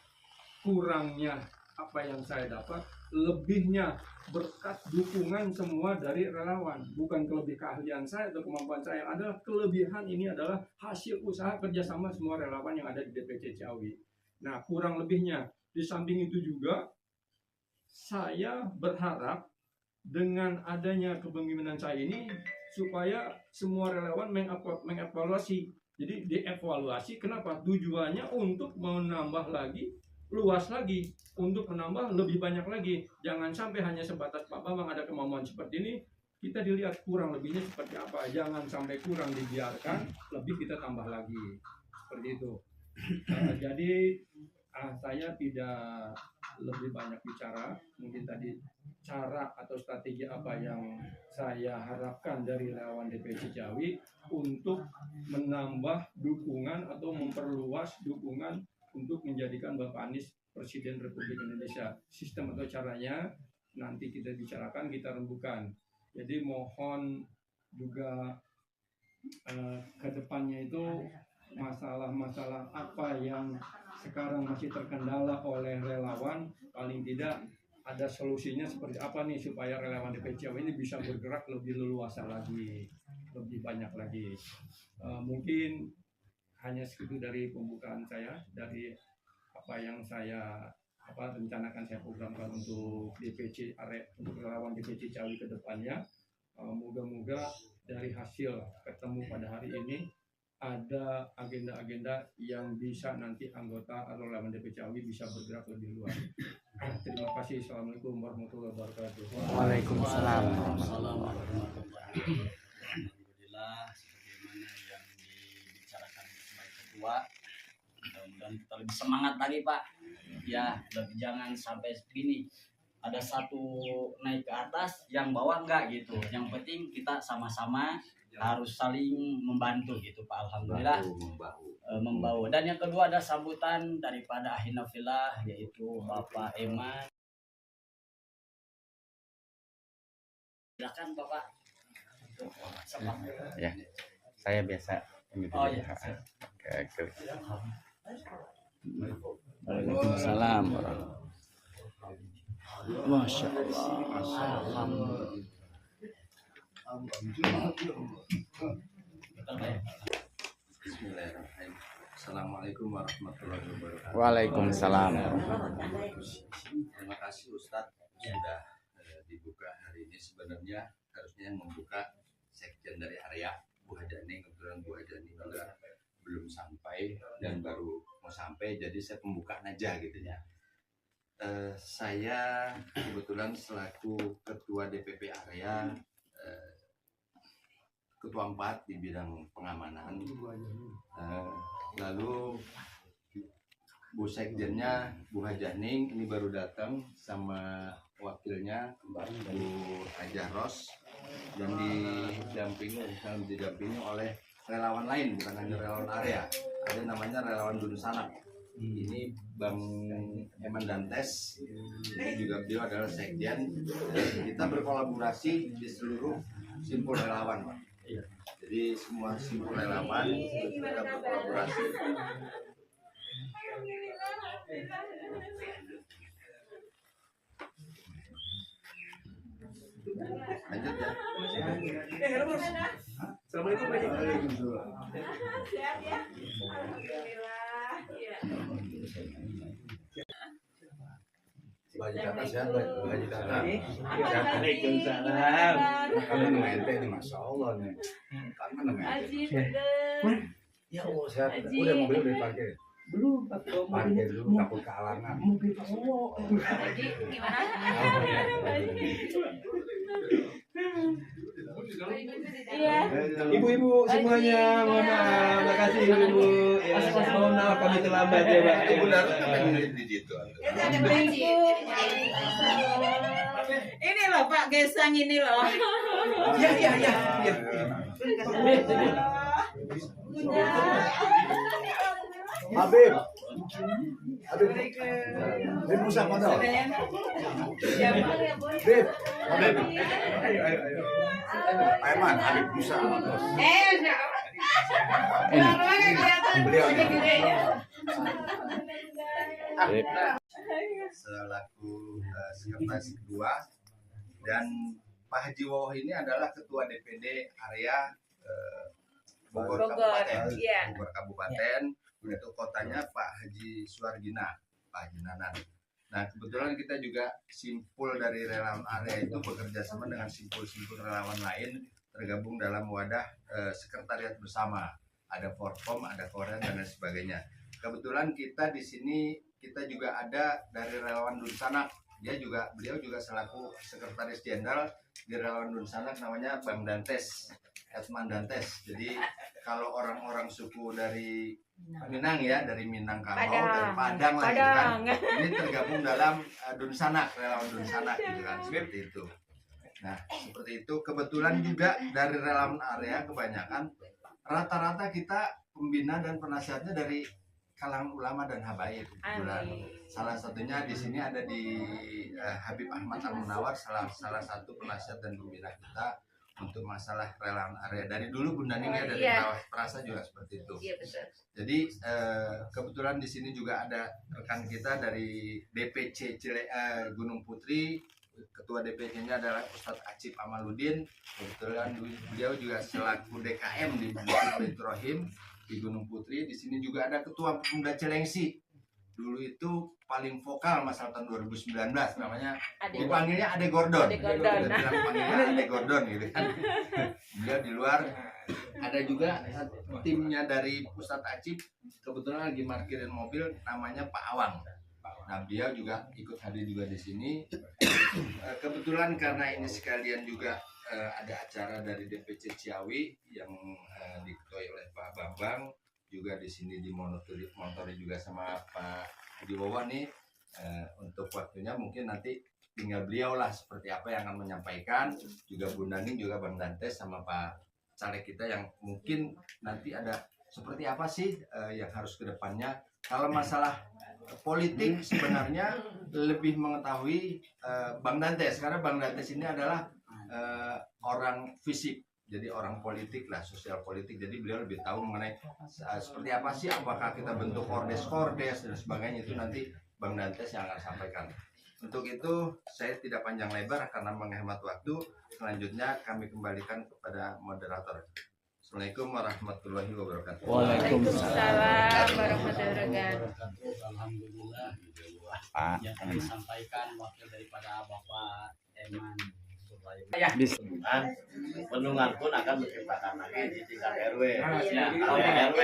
kurangnya apa yang saya dapat, lebihnya berkat dukungan semua dari relawan, bukan kelebihan keahlian saya atau kemampuan saya, adalah kelebihan ini adalah hasil usaha kerjasama semua relawan yang ada di DPC Ciawi. Nah, kurang lebihnya di samping itu juga saya berharap dengan adanya kepemimpinan saya ini supaya semua relawan mengevaluasi. Jadi dievaluasi, kenapa? Tujuannya untuk menambah lagi, luas lagi, untuk menambah lebih banyak lagi. Jangan sampai hanya sebatas Pak Bambang ada kemampuan seperti ini, kita dilihat kurang lebihnya seperti apa. Jangan sampai kurang dibiarkan, lebih kita tambah lagi. Seperti itu. Jadi saya tidak lebih banyak bicara. Mungkin tadi cara atau strategi apa yang saya harapkan dari relawan DPC Ciawi untuk menambah dukungan atau memperluas dukungan untuk menjadikan Bapak Anies Presiden Republik Indonesia. Sistem atau caranya nanti kita bicarakan, kita rembukan. Jadi mohon juga ke depannya itu masalah-masalah apa yang sekarang masih terkendala oleh relawan, paling tidak ada solusinya seperti apa nih supaya relawan DPC ini bisa bergerak lebih leluasa lagi, lebih banyak lagi. Mungkin hanya segitu dari pembukaan saya, dari apa yang saya rencanakan, saya programkan untuk DPC untuk relawan DPC Ciawi ke depannya. Moga-moga dari hasil ketemu pada hari ini ada agenda-agenda yang bisa nanti anggota atau relawan DPC Ciawi bisa bergerak lebih luas. Terima kasih. Assalamualaikum warahmatullahi wabarakatuh. Waalaikumsalam. Alhamdulillah, sebagaimana yang dibicarakan sebagai ketua, mudah-mudahan kita lebih semangat lagi Pak. Ya, lebih jangan sampai begini. Ada satu naik ke atas, yang bawah enggak gitu. Yang penting kita sama-sama harus saling membantu gitu Pak. Alhamdulillah membawa. Dan yang kedua ada sambutan daripada Ahina Filah, yaitu Bapak Eman. Silakan Bapak. Ya, saya biasa. Oh iya. Oke. Waalaikumsalam. Masya Allah. Bismillahirrahmanirrahim. Assalamualaikum warahmatullahi wabarakatuh. Waalaikumsalam. Terima kasih Ustadz sudah dibuka hari ini. Sebenarnya harusnya yang membuka sekjen dari area Bu Hadani, kebetulan Bu Hadani juga belum sampai dan baru mau sampai, jadi saya pembukaan aja gitu ya. Saya kebetulan selaku Ketua DPP Area, Ketua 4 di bidang pengamanan, lalu Bu Sekjennya Bu Hajaning ini baru datang sama wakilnya Bu Hajah Ros, dan didampingi oleh relawan lain, bukan hanya relawan area, ada namanya relawan Dunsanak. Ini Bang Eman Dantes, ini juga beliau adalah sekjen. Kita berkolaborasi di seluruh simpul relawan, Pak. Jadi semua simpul relawan kita berkolaborasi. Lanjut ya. Assalamualaikum Pak Haji. Sehat ya? Alhamdulillah. Iya. Baju kakak sehat, baju kakak. Waalaikumsalam. Kamu ente nih, masya Allah nih. Kamu ente. Haji bener. Ya Allah sehat. Haji. Udah mobil udah diparkir. Belum, Parkir dulu, takut kealangan. mobil cowok. Haji gimana? Iya. Ibu-ibu semuanya, mohon maaf, makasih ibu-ibu. Ya, mohon maaf kami terlambat ya, Pak. Ibu Darut kan di situ. Ini loh Pak Gesang ini loh. Ya. Habib. Habib Musa mana? Habib. Aiman, Habib Musa. Beliau selaku sekretaris kedua, dan Pak Haji Wawoh ini adalah ketua DPD area Bogor Kabupaten. Iya. Bogor Kabupaten, untuk kotanya Pak Haji Suargina, Pak Haji Nanan. Nah, kebetulan kita juga simpul dari relawan area itu bekerja sama dengan simpul-simpul relawan lain, tergabung dalam wadah sekretariat bersama. Ada Forkom, ada Koren, dan lain sebagainya. Kebetulan kita di sini, kita juga ada dari relawan Dunsanak. Beliau juga selaku sekretaris jenderal di relawan Dunsanak, namanya Bang Dantes, Edman Dantes. Jadi kalau orang-orang suku dari Minang ya, dari Minangkabau, dari Padang lah gitu kan. Ini tergabung dalam Dunsanak, relawan Dunsanak gitu kan, seperti itu. Nah, seperti itu. Kebetulan juga dari relawan area kebanyakan rata-rata kita pembina dan penasihatnya dari kalangan ulama dan habaib. Kebetulan salah satunya di sini ada di Habib Ahmad Al-Munawar, salah satu penasihat dan pembina kita untuk masalah relawan area. Dari dulu Bunda Ning ya, dari Perasa juga seperti itu. Iya betul. Jadi kebetulan di sini juga ada rekan kita dari DPC Gunung Putri. Ketua DPC-nya adalah Ustadz Acip Amaluddin. Kebetulan beliau juga selaku DKM di Bukit Rohim di Gunung Putri. Di sini juga ada Ketua Pemuda Cilengsi. Dulu itu paling vokal masalah tahun 2019, namanya dipanggilnya Ade Gordon. Panggilnya Ade Gordon gitu kan. Beliau di luar. Ada juga timnya dari Ustadz Acip, kebetulan lagi parkirin mobil, namanya Pak Awang. Nah, beliau juga ikut hadir juga di sini. Kebetulan karena ini sekalian juga ada acara dari DPC Ciawi yang diketuai oleh Pak Bambang, juga di sini dimontori juga sama Pak Haji Wawoh nih. Untuk waktunya mungkin nanti tinggal beliau lah seperti apa yang akan menyampaikan. Juga Bu Naning, juga Bang Dantes sama Pak caleg kita yang mungkin nanti ada seperti apa sih yang harus ke depannya. Kalau masalah politik sebenarnya lebih mengetahui Bang Dantes, karena Bang Dantes ini adalah orang fisik, jadi orang politik lah, sosial politik. Jadi beliau lebih tahu mengenai seperti apa sih, apakah kita bentuk kordes dan sebagainya, itu nanti Bang Dantes yang akan sampaikan. Untuk itu saya tidak panjang lebar karena menghemat waktu. Selanjutnya kami kembalikan kepada moderator. Assalamualaikum warahmatullahi wabarakatuh. Waalaikumsalam warahmatullahi wabarakatuh. Alhamdulillah yang kami sampaikan wakil daripada Bapak Eman Ya, bendungan pun akan menciptakan lagi di tingkat RW, ya, RW,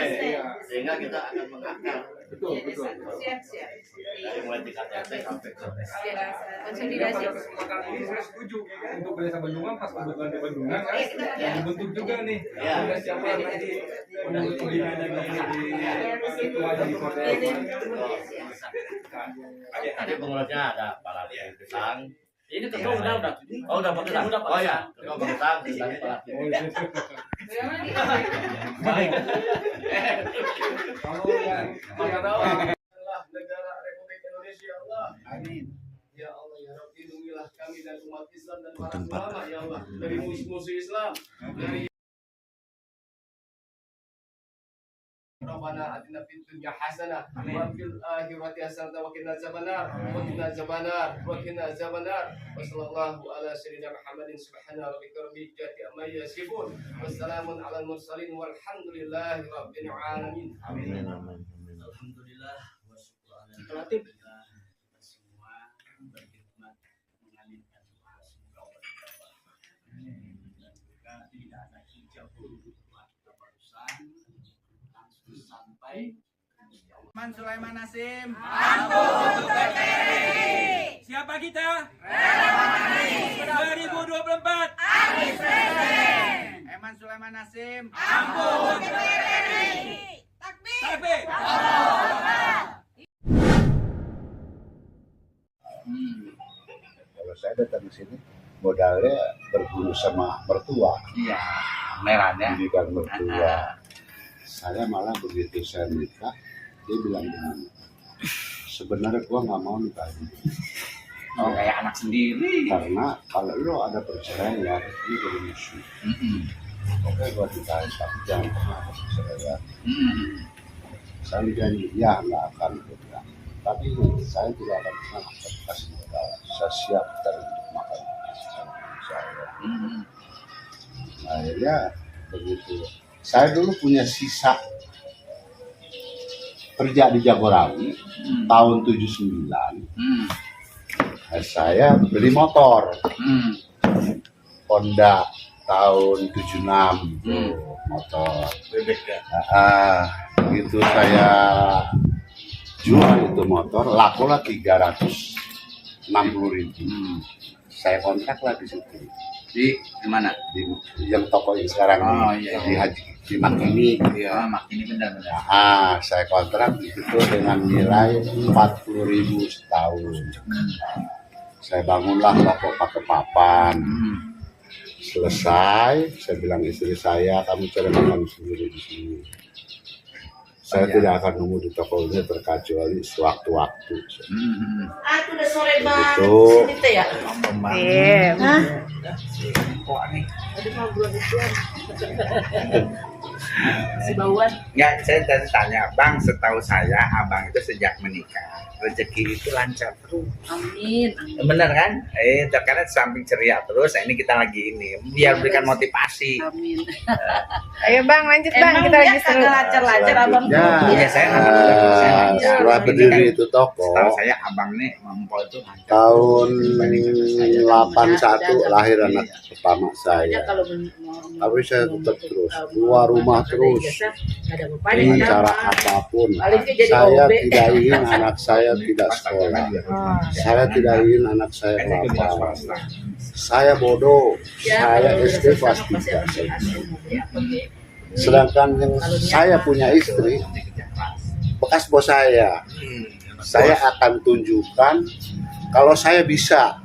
sehingga kita akan mengakar. Betul. Siap. Dari mulai tingkat RT sampai ke Konsolidasi. Kesempatan ini saya setuju untuk desa Bendungan, pas kebetulan di Bendungan kan dibentuk juga nih. Ya. Udah siapa nanti udah pembina di ketua jadi koordinator. Tadi pengurusnya ada Pak Pisang. Ini ketua udah. Oh, udah Pak Pisang. Oh ya, ketua Pisang, Pisang Pak Pisang. Baik. Kalau yang negara Republik Indonesia Allah. Amin. Ya Allah ya Rabbi, lindungilah kami dan umat Islam dan para ulama ya Allah dari musuh-musuh Islam, dari Rabbana atina fid dunya hasanah wa fil akhirati hasanah wa qina azabannar wa sallallahu ala sayyidina Muhammadin subhana rabbika rabbil izzati amma yasifun wassalamun alal mursalin walhamdulillahi rabbil alamin. Amin. Alhamdulillah wa syukur alhamdulillah, kita semua berkhidmat mengalirkan doa semoga Allah dijabah. Dan juga tidak ada hijab doa kita barusan langsung sampai Man Sulaiman Nasim. Siapa kita? 2024. Eman Sulaiman Nasim. Takbir. Kalau saya datang ke sini modalnya berguru sama mertua. iya merahnya. Pendidikan mertua. Saya malah begitu saya nikah, dia bilang begini, sebenarnya gua nggak mau nikah ini. Oh, kayak anak sendiri. Karena kalau lo ada perceraian, ini jadi musuh. Oke, gua nikah, tapi jangan pernah ada perceraian. Saya janji, ya nggak akan bergerak. Tapi saya tidak akan pernah kasih modal. Saya siap untuk makan saya. Akhirnya begitu. Saya dulu punya sisa kerja di Jagorawi tahun 79. Saya beli motor Honda tahun 76 motor bebek ya. Gitu saya jual itu motor, lakulah 360.000. Saya kontrak lah di situ. Di mana? Di yang toko yang sekarang di Makini. Iya, Makini benar. Saya kontrak itu dengan nilai 40.000 setahun. Saya bangunlah toko pakai papan. Selesai, saya bilang istri saya, kamu cari makan sendiri di sini. Saya tidak akan nunggu di toko ini terkecuali sewaktu-waktu. Aku udah sore banget. Itu. Sini teh ya. Hah? Kok nih? Tadi mau bulan ituan. Si Bauan. Enggak, saya tadi tanya, Bang, setahu saya abang itu sejak menikah rezeki itu lancar terus. Amin. Bener kan? Karena samping ceria terus, ini kita lagi ini biar berikan motivasi. Amin. Ayo Bang, lanjut Bang, kita lagi seru. Lancar-lancar abang. Iya, saya lancar. Setelah berdiri itu toko, setahu saya abang nih mempol itu lancar. tahun 81 lahir anak pertama saya. Tapi saya tetap terus keluar rumah terus dengan cara apapun. Saya tidak ingin anak saya tidak sekolah. Saya tidak ingin anak saya lapar. Saya bodoh. Saya SD kelas 3. Sedangkan yang saya punya istri bekas bos saya. Saya akan tunjukkan kalau saya bisa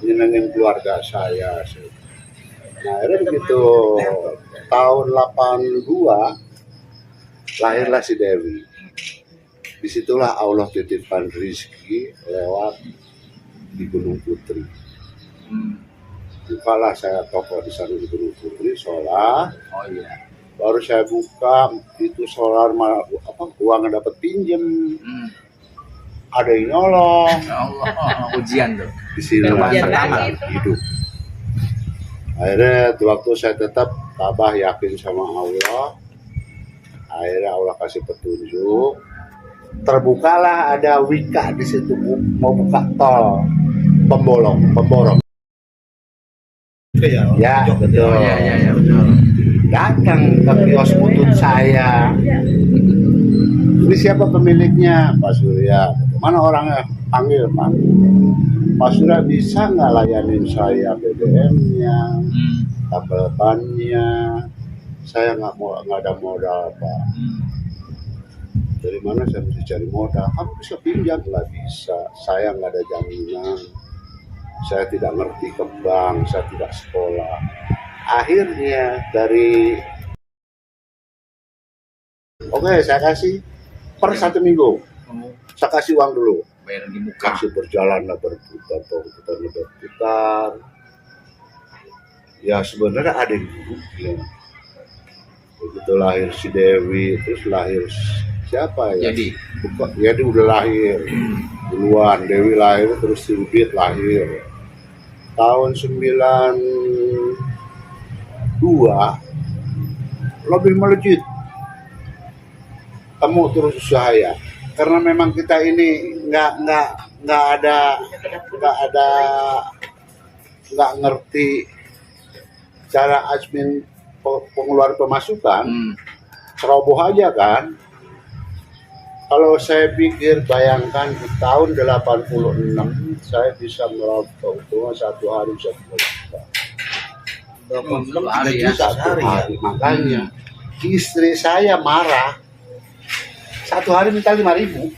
nyenengin keluarga saya. Nah, akhirnya begitu tahun 82 lahirlah si Dewi. Disitulah Allah titipkan rezeki lewat di Gunung Putri. Bukalah saya toko di sana di Gunung Putri, solar. Baru saya buka itu solar, uangnya dapat pinjem. Ada yang nyolong. Ujian tuh. Di sini saya hidup. Akhirnya waktu saya tetap tabah yakin sama Allah. Akhirnya Allah kasih petunjuk. Terbukalah ada wika di situ mau buka tol pemborong. Ya, betul. Ya, betul. Datang ke kios butut saya. Ini siapa pemiliknya? Pak Surya. Mana orangnya? Panggil Pak. Pak Surya bisa nggak layanin saya BBM-nya, tabel bannya? Saya nggak ada modal Pak. Dari mana saya mesti cari modal? Kamu bisa pinjam? Nggak bisa. Saya nggak ada jaminan. Saya tidak ngerti ke bank. Saya tidak sekolah. Akhirnya dari saya kasih per 1 minggu. Saya kasih uang dulu. Bayar di muka. Kasih berjalan lah berputar. Ya sebenarnya ada yang buruknya. Begitu lahir si Dewi, terus lahir siapa ya? Jadi udah lahir duluan. Dewi lahir, terus si Ubit lahir. Tahun 92 lebih melejit. Kamu terus usaha karena memang kita ini nggak ngerti cara admin pengeluaran pemasukan, ceroboh aja kan. Kalau saya pikir, bayangkan di tahun 86 saya bisa meraup keuntungan satu hari 1 juta. 3 juta satu hari. Makanya istri saya marah. 1 hari minta 5.000.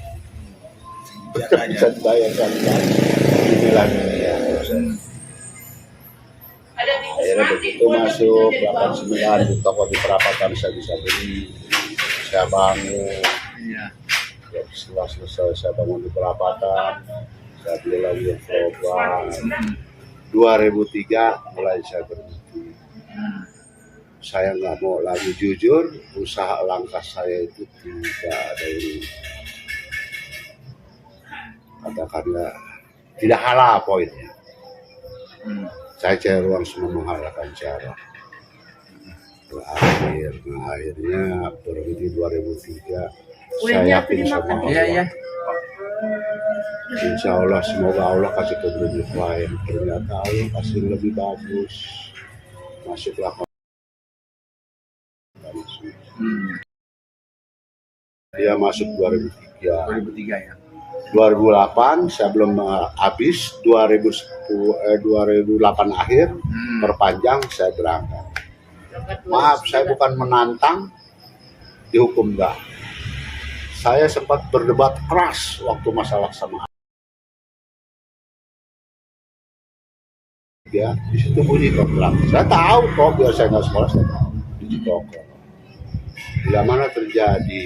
Bisa dibayarkan kan? Inilah dunia. Akhirnya begitu masuk 89 di toko di perapatan saya bisa beli, saya bangun. Ya, setelah selesai saya bangun di perapatan, saya beli lagi yang program. 2003 mulai saya berhenti. Saya nggak mau lagi, jujur usaha langkah saya itu tidak ada ini, katakanlah tidak halal poinnya. Saya cari ruang semua menghalalkan cara. Akhirnya berhenti 2003. Saya yakin sama Allah. Insya Allah semoga Allah kasih petunjuk lain. Ternyata Allah kasih lebih bagus. Masuklah. Dia masuk 2003 ya. 2008 saya belum habis, 2008 akhir perpanjang saya berangkat. Maaf, saya bukan menantang, dihukum enggak. Saya sempat berdebat keras waktu masalah sama dia. Di situ bunyi program. Saya tahu kok, biar saya nggak sekolah saya tahu. Di toko. Bila mana terjadi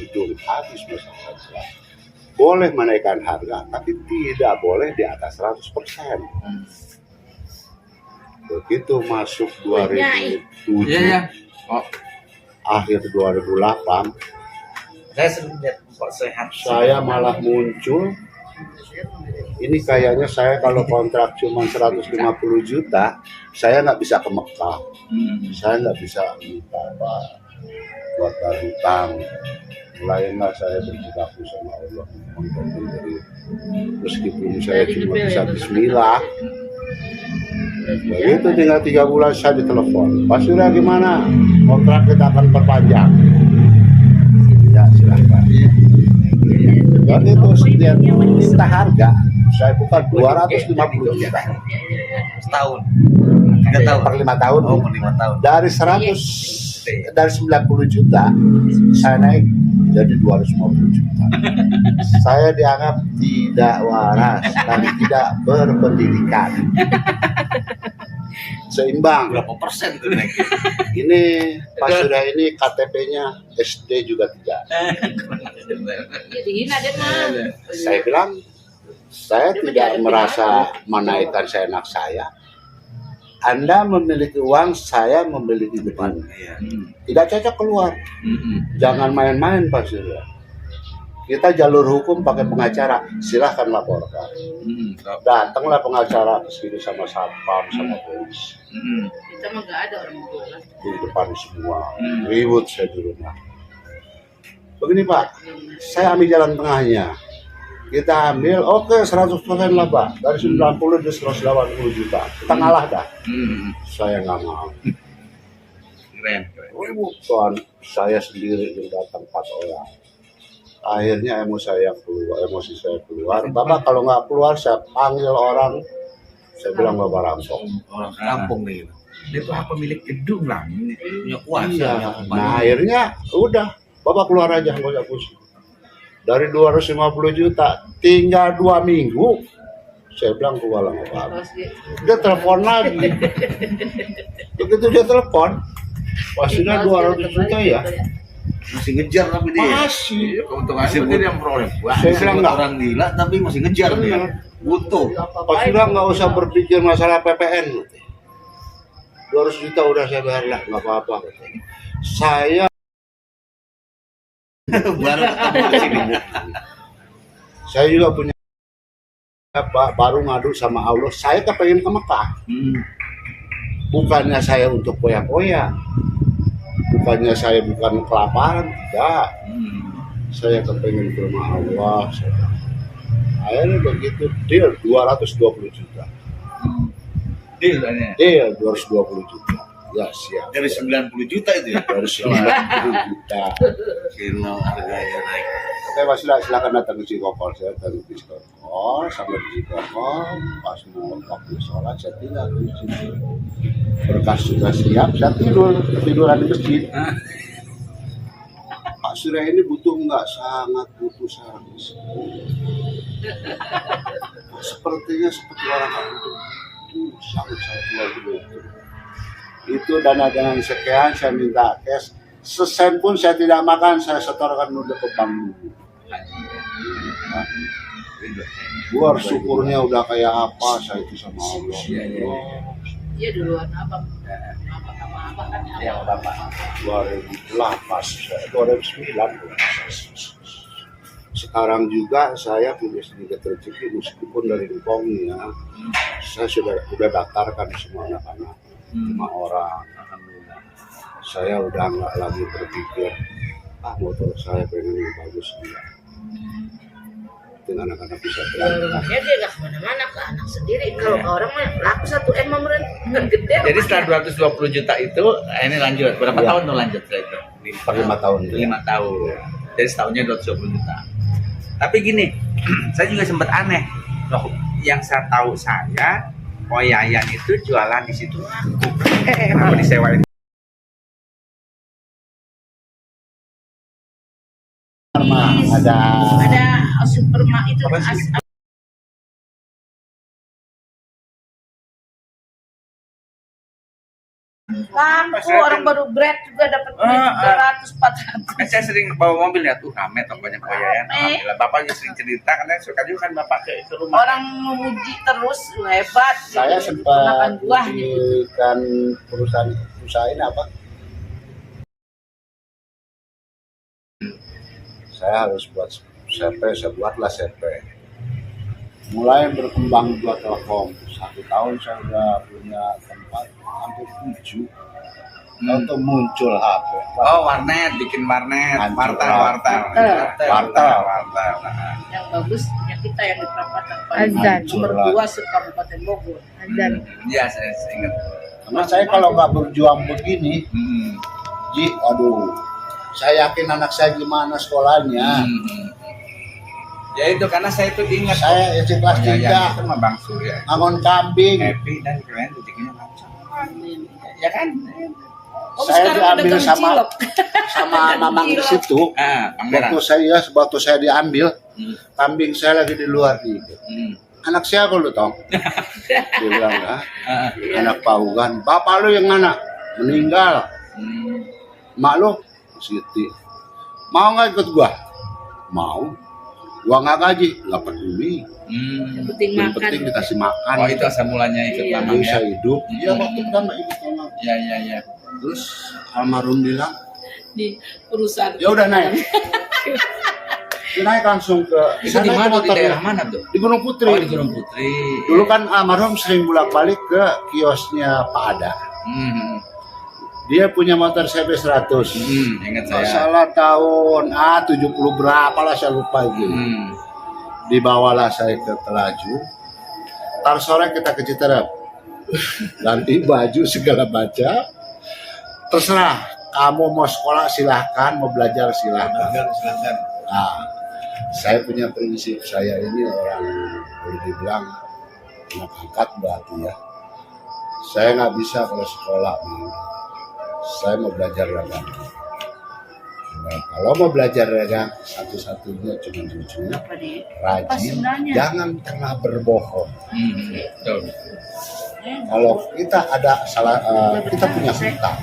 gedung habis masalah. Boleh menaikkan harga, tapi tidak boleh di atas 100%. Begitu masuk 2007, akhir 2008, saya malah muncul. Ini kayaknya saya kalau kontrak cuma 150 juta, saya nggak bisa ke Mekah. Saya nggak bisa minta buat hutang. Mulailah saya berjibaku sama Allah untuk memberi, meskipun saya cuma bisa bismillah. Begitu tinggal 3 bulan saya ditelepon, Pak Surya gimana? Kontrak kita akan perpanjang. Ya silahkan. Dan itu setiap minta harga, saya buka 250 juta. Setahun. 3 tahun. Per 5 tahun. Oh, 5 tahun. Dari 90 juta saya naik jadi 250 juta. Saya dianggap tidak waras dan tidak berpendidikan. Seimbang. Berapa persen tuh naik? Ini Pak Surya ini KTP-nya SD juga tidak. Saya bilang saya tidak merasa menaikkan seenak saya. Anda memiliki uang, saya memiliki depan. Tidak cocok keluar. Jangan main-main Pak Surya. Kita jalur hukum pakai pengacara, silahkan laporkan. Datanglah pengacara ke sini sama satpam, sama polisi. Kita mah nggak ada orang tua. Di depan semua, ribut saya di rumah. Begini Pak, saya ambil jalan tengahnya. Kita ambil, oke 100% lah Pak. Dari 90 dia 180 juta. Kita ngalah dah. Saya nggak mau. Keren. Ribut kan, saya sendiri yang datang 4 orang. Akhirnya emosi saya keluar. Bapak kalau nggak keluar, saya panggil orang. Saya bilang Bapak rampok. Orang kampung nih. Dia tuh pemilik gedung lah, punya kuasa. Iya. Nah akhirnya udah, Bapak keluar aja, nggak usah pusing. Dari 250 juta, tinggal 2 minggu. Saya bilang keluar lah Bapak. Dia telepon lagi. Begitu dia telepon, pastinya 200 juta ya. Masih ngejar tapi dia. Masih. Keuntungan dia yang peroleh. Saya bilang enggak. Orang gila tapi masih ngejar dia. Butuh. Pas bilang nggak usah berpikir masalah PPN. 200 juta udah saya bayar lah, nggak apa-apa. Saya saya juga punya baru ngadu sama Allah. Saya kepengen ke Mekah. Bukannya saya untuk poya-poya. Bukannya saya bukan kelaparan, tidak. Saya kepengen ke rumah Allah. Akhirnya begitu deal 220 juta. Deal 220 juta. Ya siap. Dari 90 juta itu ya? Dari 90 juta. Kilo harganya naik. Oke Mas, silakan datang ke Cikokol. Saya datang ke Cikokol, sampai di Cikokol. Pas mau waktu sholat, saya tinggal di situ. Berkas sudah siap, saya tiduran di masjid. Pak Surya ini butuh enggak? Sangat butuh servis. Sepertinya seperti orang nggak butuh. Sangat saya keluar dulu. Itu dana dengan sekian saya minta cash, sesen pun saya tidak makan, saya setorkan dulu ke bank. Luar syukurnya udah kayak apa saya itu sama Allah. Iya duluan apa sama apa kan ya Bapak 2008 2009. Sekarang juga saya punya sedikit rezeki meskipun dari Ngkong ya. Saya sudah daftarkan semua anak-anak. 5 orang. Saya udah nggak lagi berpikir motor saya pengen yang bagus dia. Dengan anak-anak bisa berangkat. Rumahnya dia nggak kemana-mana ke anak sendiri. Kalau ke orang mah laku 1 M nggak gede. Jadi setelah 220 juta itu ini lanjut. Berapa tahun tuh lanjut itu? 5 tahun. 5 tahun. Jadi setahunnya 220 juta. Tapi gini, saya juga sempat aneh. Loh, yang saya tahu saya Poyayan itu jualan di situ laku. Kenapa disewain? Ada supermarket itu. Lampu orang baru grad juga dapat 300-400. Saya sering bawa mobil ya tuh rame tokonya Poyayan. Alhamdulillah Bapak juga sering cerita karena suka juga kan Bapak ke rumah. Orang memuji terus hebat. Saya gitu. sempat mendirikan perusahaan apa? Saya harus buat CP, saya buatlah CP. Mulai berkembang buat Telkom. 1 tahun saya udah punya tempat hampir 7. Untuk muncul HP. Oh warnet, bikin warnet, wartel. Yang bagus punya kita yang di Perapatan. Azan. Nomor 2 Kabupaten Bogor. Azan. Iya saya ingat. Karena saya kalau nggak berjuang begini, Ji, aduh, saya yakin anak saya gimana sekolahnya. Ya itu karena saya itu ingat. Saya SD kelas 3. Itu mah Bang Surya. Ngangon kambing. Happy dan keren rezekinya lancar. Ya kan? Saya diambil sama mamang di situ. Waktu saya diambil, kambing saya lagi di luar gitu. Anak siapa lu tau? Dia bilang anak Pahugan. Bapak lu yang mana? Meninggal. Mak lu? Siti. Mau nggak ikut gua? Mau. Gua nggak gaji, nggak peduli. Yang penting dikasih makan. Oh itu asal mulanya ikut mamang ya? Bisa hidup. Iya waktu pertama ikut mamang. Iya. Terus almarhum bilang di perusahaan. ya udah naik. Dia naik langsung ke. Itu di mana? Di daerah mana tuh? Di Gunung Putri. Oh di Gunung Putri. Dulu kan almarhum sering bolak-balik ke kiosnya Pak Ada. Dia punya motor CB 100. Ingat saya. Salah tahun 70 berapa lah saya lupa gitu. dibawalah saya ke Telaju. Ntar sore kita ke Citerep, ganti baju segala macam. Terserah, kamu mau sekolah silahkan, mau belajar silahkan. Nah, saya punya prinsip, saya ini orang boleh dibilang anak angkat berarti ya. Saya nggak bisa kalau sekolah, saya mau belajar dagang. Nah, kalau mau belajar dagang, satu-satunya cuma lucunya rajin, jangan pernah berbohong. Kalau kita ada salah, kita punya hutang,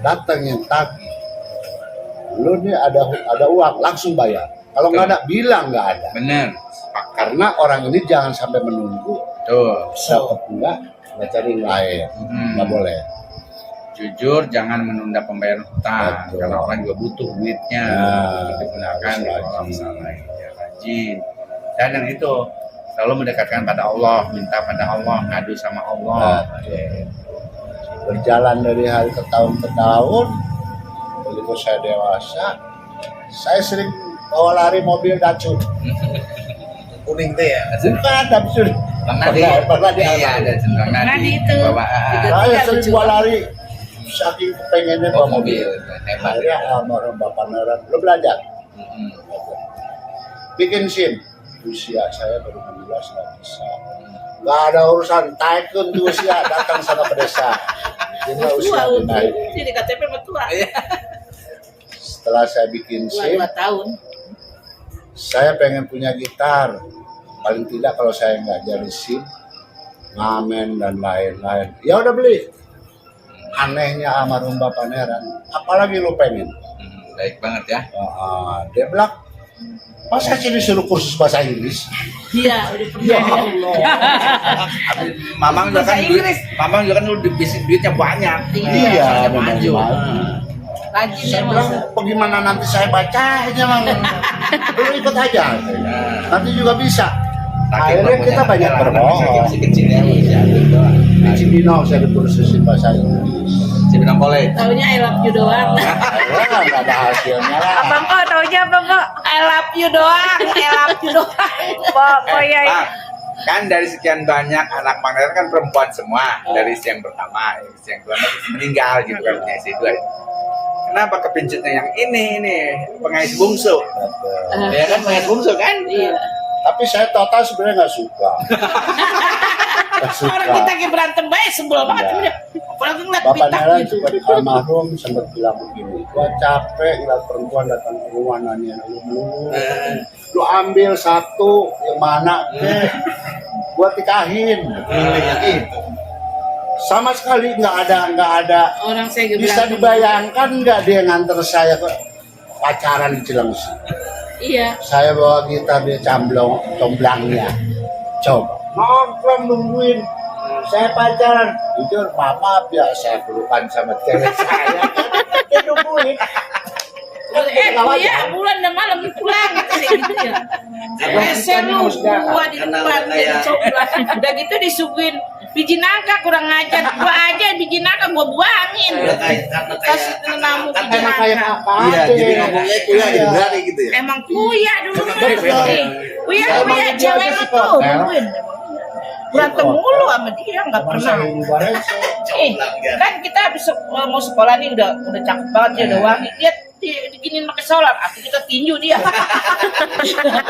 datang yang tagih, lu nih ada uang, langsung bayar. Kalau nggak ada, bilang nggak ada. Benar. Karena orang ini jangan sampai menunggu. Dapat enggak, nggak cari yang lain, nggak boleh. Jujur, jangan menunda pembayaran hutang. Karena orang juga butuh duitnya untuk digunakan kalau salah ya, rajin. Dan yang itu selalu mendekatkan pada Allah, minta pada Allah, ngadu sama Allah. Berjalan dari hari ke tahun begitu saya dewasa, saya sering bawa lari mobil Datsun. Kuning teh ya. Bukan Datsun. Pernah di itu. Saya sering bawa lari, saking pengennya bawa mobil. Akhirnya almarhum Bapak Neran, lo belajar. Bikin SIM. Usia saya baru 16 nggak bisa. Nggak ada urusan, taikun di usia, datang sana ke desa. Ini usia dinaik. Ini KTP betul. Setelah saya bikin SIM, 2 tahun. saya pengen punya gitar. Paling tidak kalau saya nggak jadi SIM, ngamen dan lain-lain. Ya udah beli. Anehnya almarhum Bapak Neran, apalagi lu pengen? Baik banget ya. Dia bilang, masa sih disuruh kursus bahasa Inggris? Iya, udah pernah. Ya Allah. Mamang juga kan lu bisnis duitnya banyak. Iya, maju. Rajin Saya ya, bilang, Mas. bagaimana nanti saya bacanya, Mang? Lu ikut aja. Nanti juga bisa. Akhirnya kita banyak berbohong. Kecil ya. Di Cibinong saya dikursusin bahasa Inggris. Cibinong College. Taunya I love you doang. Akhirnya nggak ada hasilnya lah. Abang kok taunya apa kok? I love you doang. I love you doang. Pokoknya Kan dari sekian banyak anak Pangeran kan perempuan semua. Dari istri yang pertama, istri yang kedua meninggal gitu kan, punya istri dua. Kenapa kepincut yang ini pengais bungsu? Ya kan pengais bungsu kan? Iya. Tapi saya total sebenarnya nggak suka. Orang kita kayak berantem baik sebel banget. Apalagi ngeliat Bapak bintang Neran gitu. sempat almarhum sempat bilang begini, gua capek ngeliat perempuan datang ke rumah nanya lu ambil satu yang mana gua tikahin. Sama sekali nggak ada. Orang saya juga Bisa berantem. dibayangkan nggak dia nganter saya ke pacaran di Cilengsi? Iya. Saya bawa gitar, dia comblangnya. Coba nongkrong nungguin saya pacaran. Jujur maaf ya, saya pelukan sama cewek saya. Dia nungguin. Ya bulan dan malam pulang gitu ya. Saya lu gua di depan udah gitu disuguhin biji nangka kurang ajar. Gua aja biji nangka gua buangin. Kasih namu biji Emang kayak nangka. apa? Iya, jadi ngomongnya kuya jadi berani gitu ya. Emang kuya dulu. Kuya cewek lu tuh nungguin. Berantem mulu sama dia nggak pernah. Kan kita habis mau sekolah nih udah cakep banget dia udah wangi. Dia diginin pakai solar, kita tinju dia.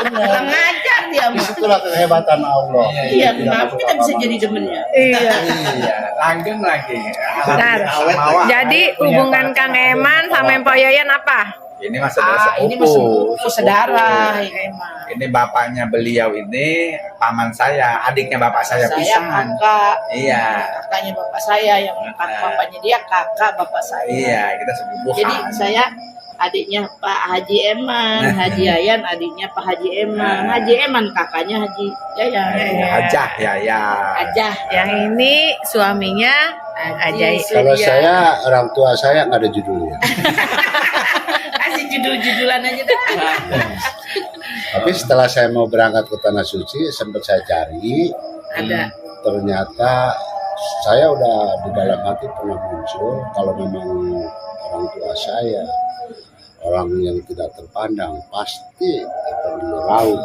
Kurang ajar dia. Disitulah kehebatan Allah. Iya, kenapa kita bisa jadi demennya? iya. Langgeng lagi. Bentar. Jadi hubungan Kang Eman sama Mpok Yayan apa? Ini mas saudara Ini masih saudara. Ini bapaknya beliau ini paman saya, adiknya bapak saya Saya pisan. kakak. Iya. Kakaknya bapak saya, yang bapaknya dia kakak bapak saya. Iya, kita sepupuan. Jadi saya adiknya Pak Haji Eman, Haji Yayan adiknya Pak Haji Eman, Haji Eman kakaknya Haji Yayan. Ajah ya. Ajah. Yang ini suaminya Ajay. Kalau saya orang tua saya nggak ada judulnya. Kasih judul-judulan aja dah. Tapi setelah saya mau berangkat ke Tanah Suci, sempat saya cari. Ada. Ternyata saya udah di dalam hati pernah muncul kalau memang orang tua saya orang yang tidak terpandang pasti akan diraup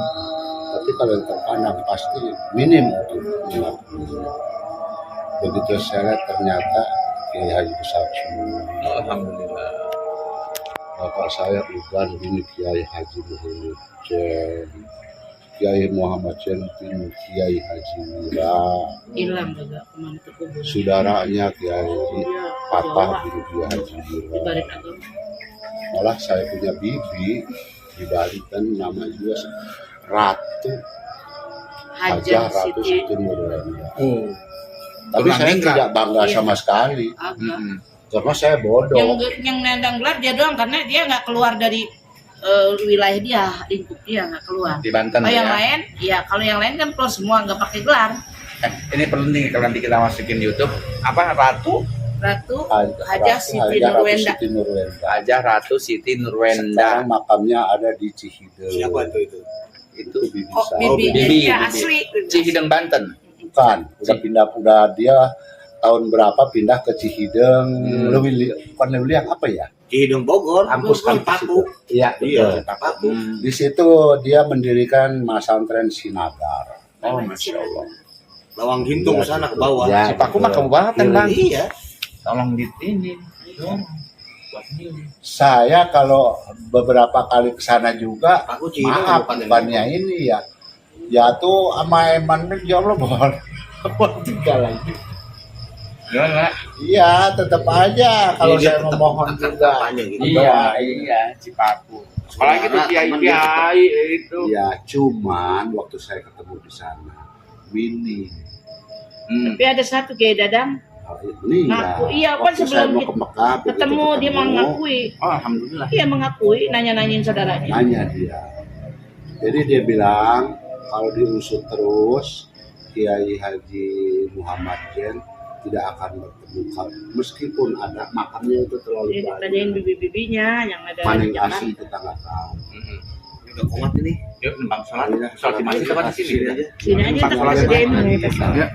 Tapi kalau yang terpandang pasti minim untuk mengakui. Begitu saya lihat ternyata Kiai Haji besar semua. Alhamdulillah. Bapak saya Ugan ini Kiai Haji Muhammad Chen, Kiai Muhammad Chen ini Kiai Haji Wira, Hilang juga kemana terkubur. saudaranya Kiai Patah bin Kiai Haji Wira. Malah saya punya bibi di Bali kan namanya juga Ratu Hajah Ratu Siti Nurwenda. Tapi saya tidak bangga sama sekali. Karena saya bodoh. Yang nendang gelar dia doang karena dia nggak keluar dari wilayah dia, lingkup dia nggak keluar. Di Banten Kalau ya. yang lain, ya kalau yang lain kan keluar semua nggak pakai gelar. Ini perlu nih kalau nanti kita masukin YouTube apa Ratu Hajah Siti Nurwenda. Hajah Ratu Siti Nurwenda. Sekarang makamnya ada di Cihideng. Siapa itu? Itu bibi Oh, saya. bibi asli. Cihideng Banten. Bukan, udah dia tahun berapa pindah ke Cihideng, bukan Lewiliang apa ya? Cihideng Bogor, Kampus Paku. Iya, betul. Paku. Di situ dia mendirikan pesantren Sinagar. Oh, Masya Allah. Lawang Gintung sana ke bawah. Ya, Cipaku mah kabupaten, Bang. Iya. Tolong di ini. Buat ini. Saya kalau beberapa kali ke sana juga, Paku Cihideng maaf kabupaten bukannya ini ya. Ya tuh sama Eman ya Allah boleh tinggal lagi. Gimana? Iya, tetap aja kalau Iya, dia saya tetap- memohon tetap juga. aja gitu. Iya, Cipaku. Apalagi tuh kiai-kiai itu. Ya, cuman waktu saya ketemu di sana, Winnie Tapi ada satu kayak Dadang meninggal. ngaku, iya kan Waktu saya sebelum mau ke Mekah, begitu ketemu dia mengakui, Oh, alhamdulillah. iya mengakui, nanya-nanyain saudaranya. nanya dia. Jadi dia bilang kalau diusut terus Kiai Haji Muhammad Chen tidak akan bertemu meskipun ada makamnya itu terlalu Jadi banyak. tanyain bibi-bibinya yang ada Mana di yang Jakarta. asli kita nggak tahu. Udah kuat ini. Yuk, numpang sholat. Sholat di masjid apa di sini? Sini aja kita kasih dia. Ya,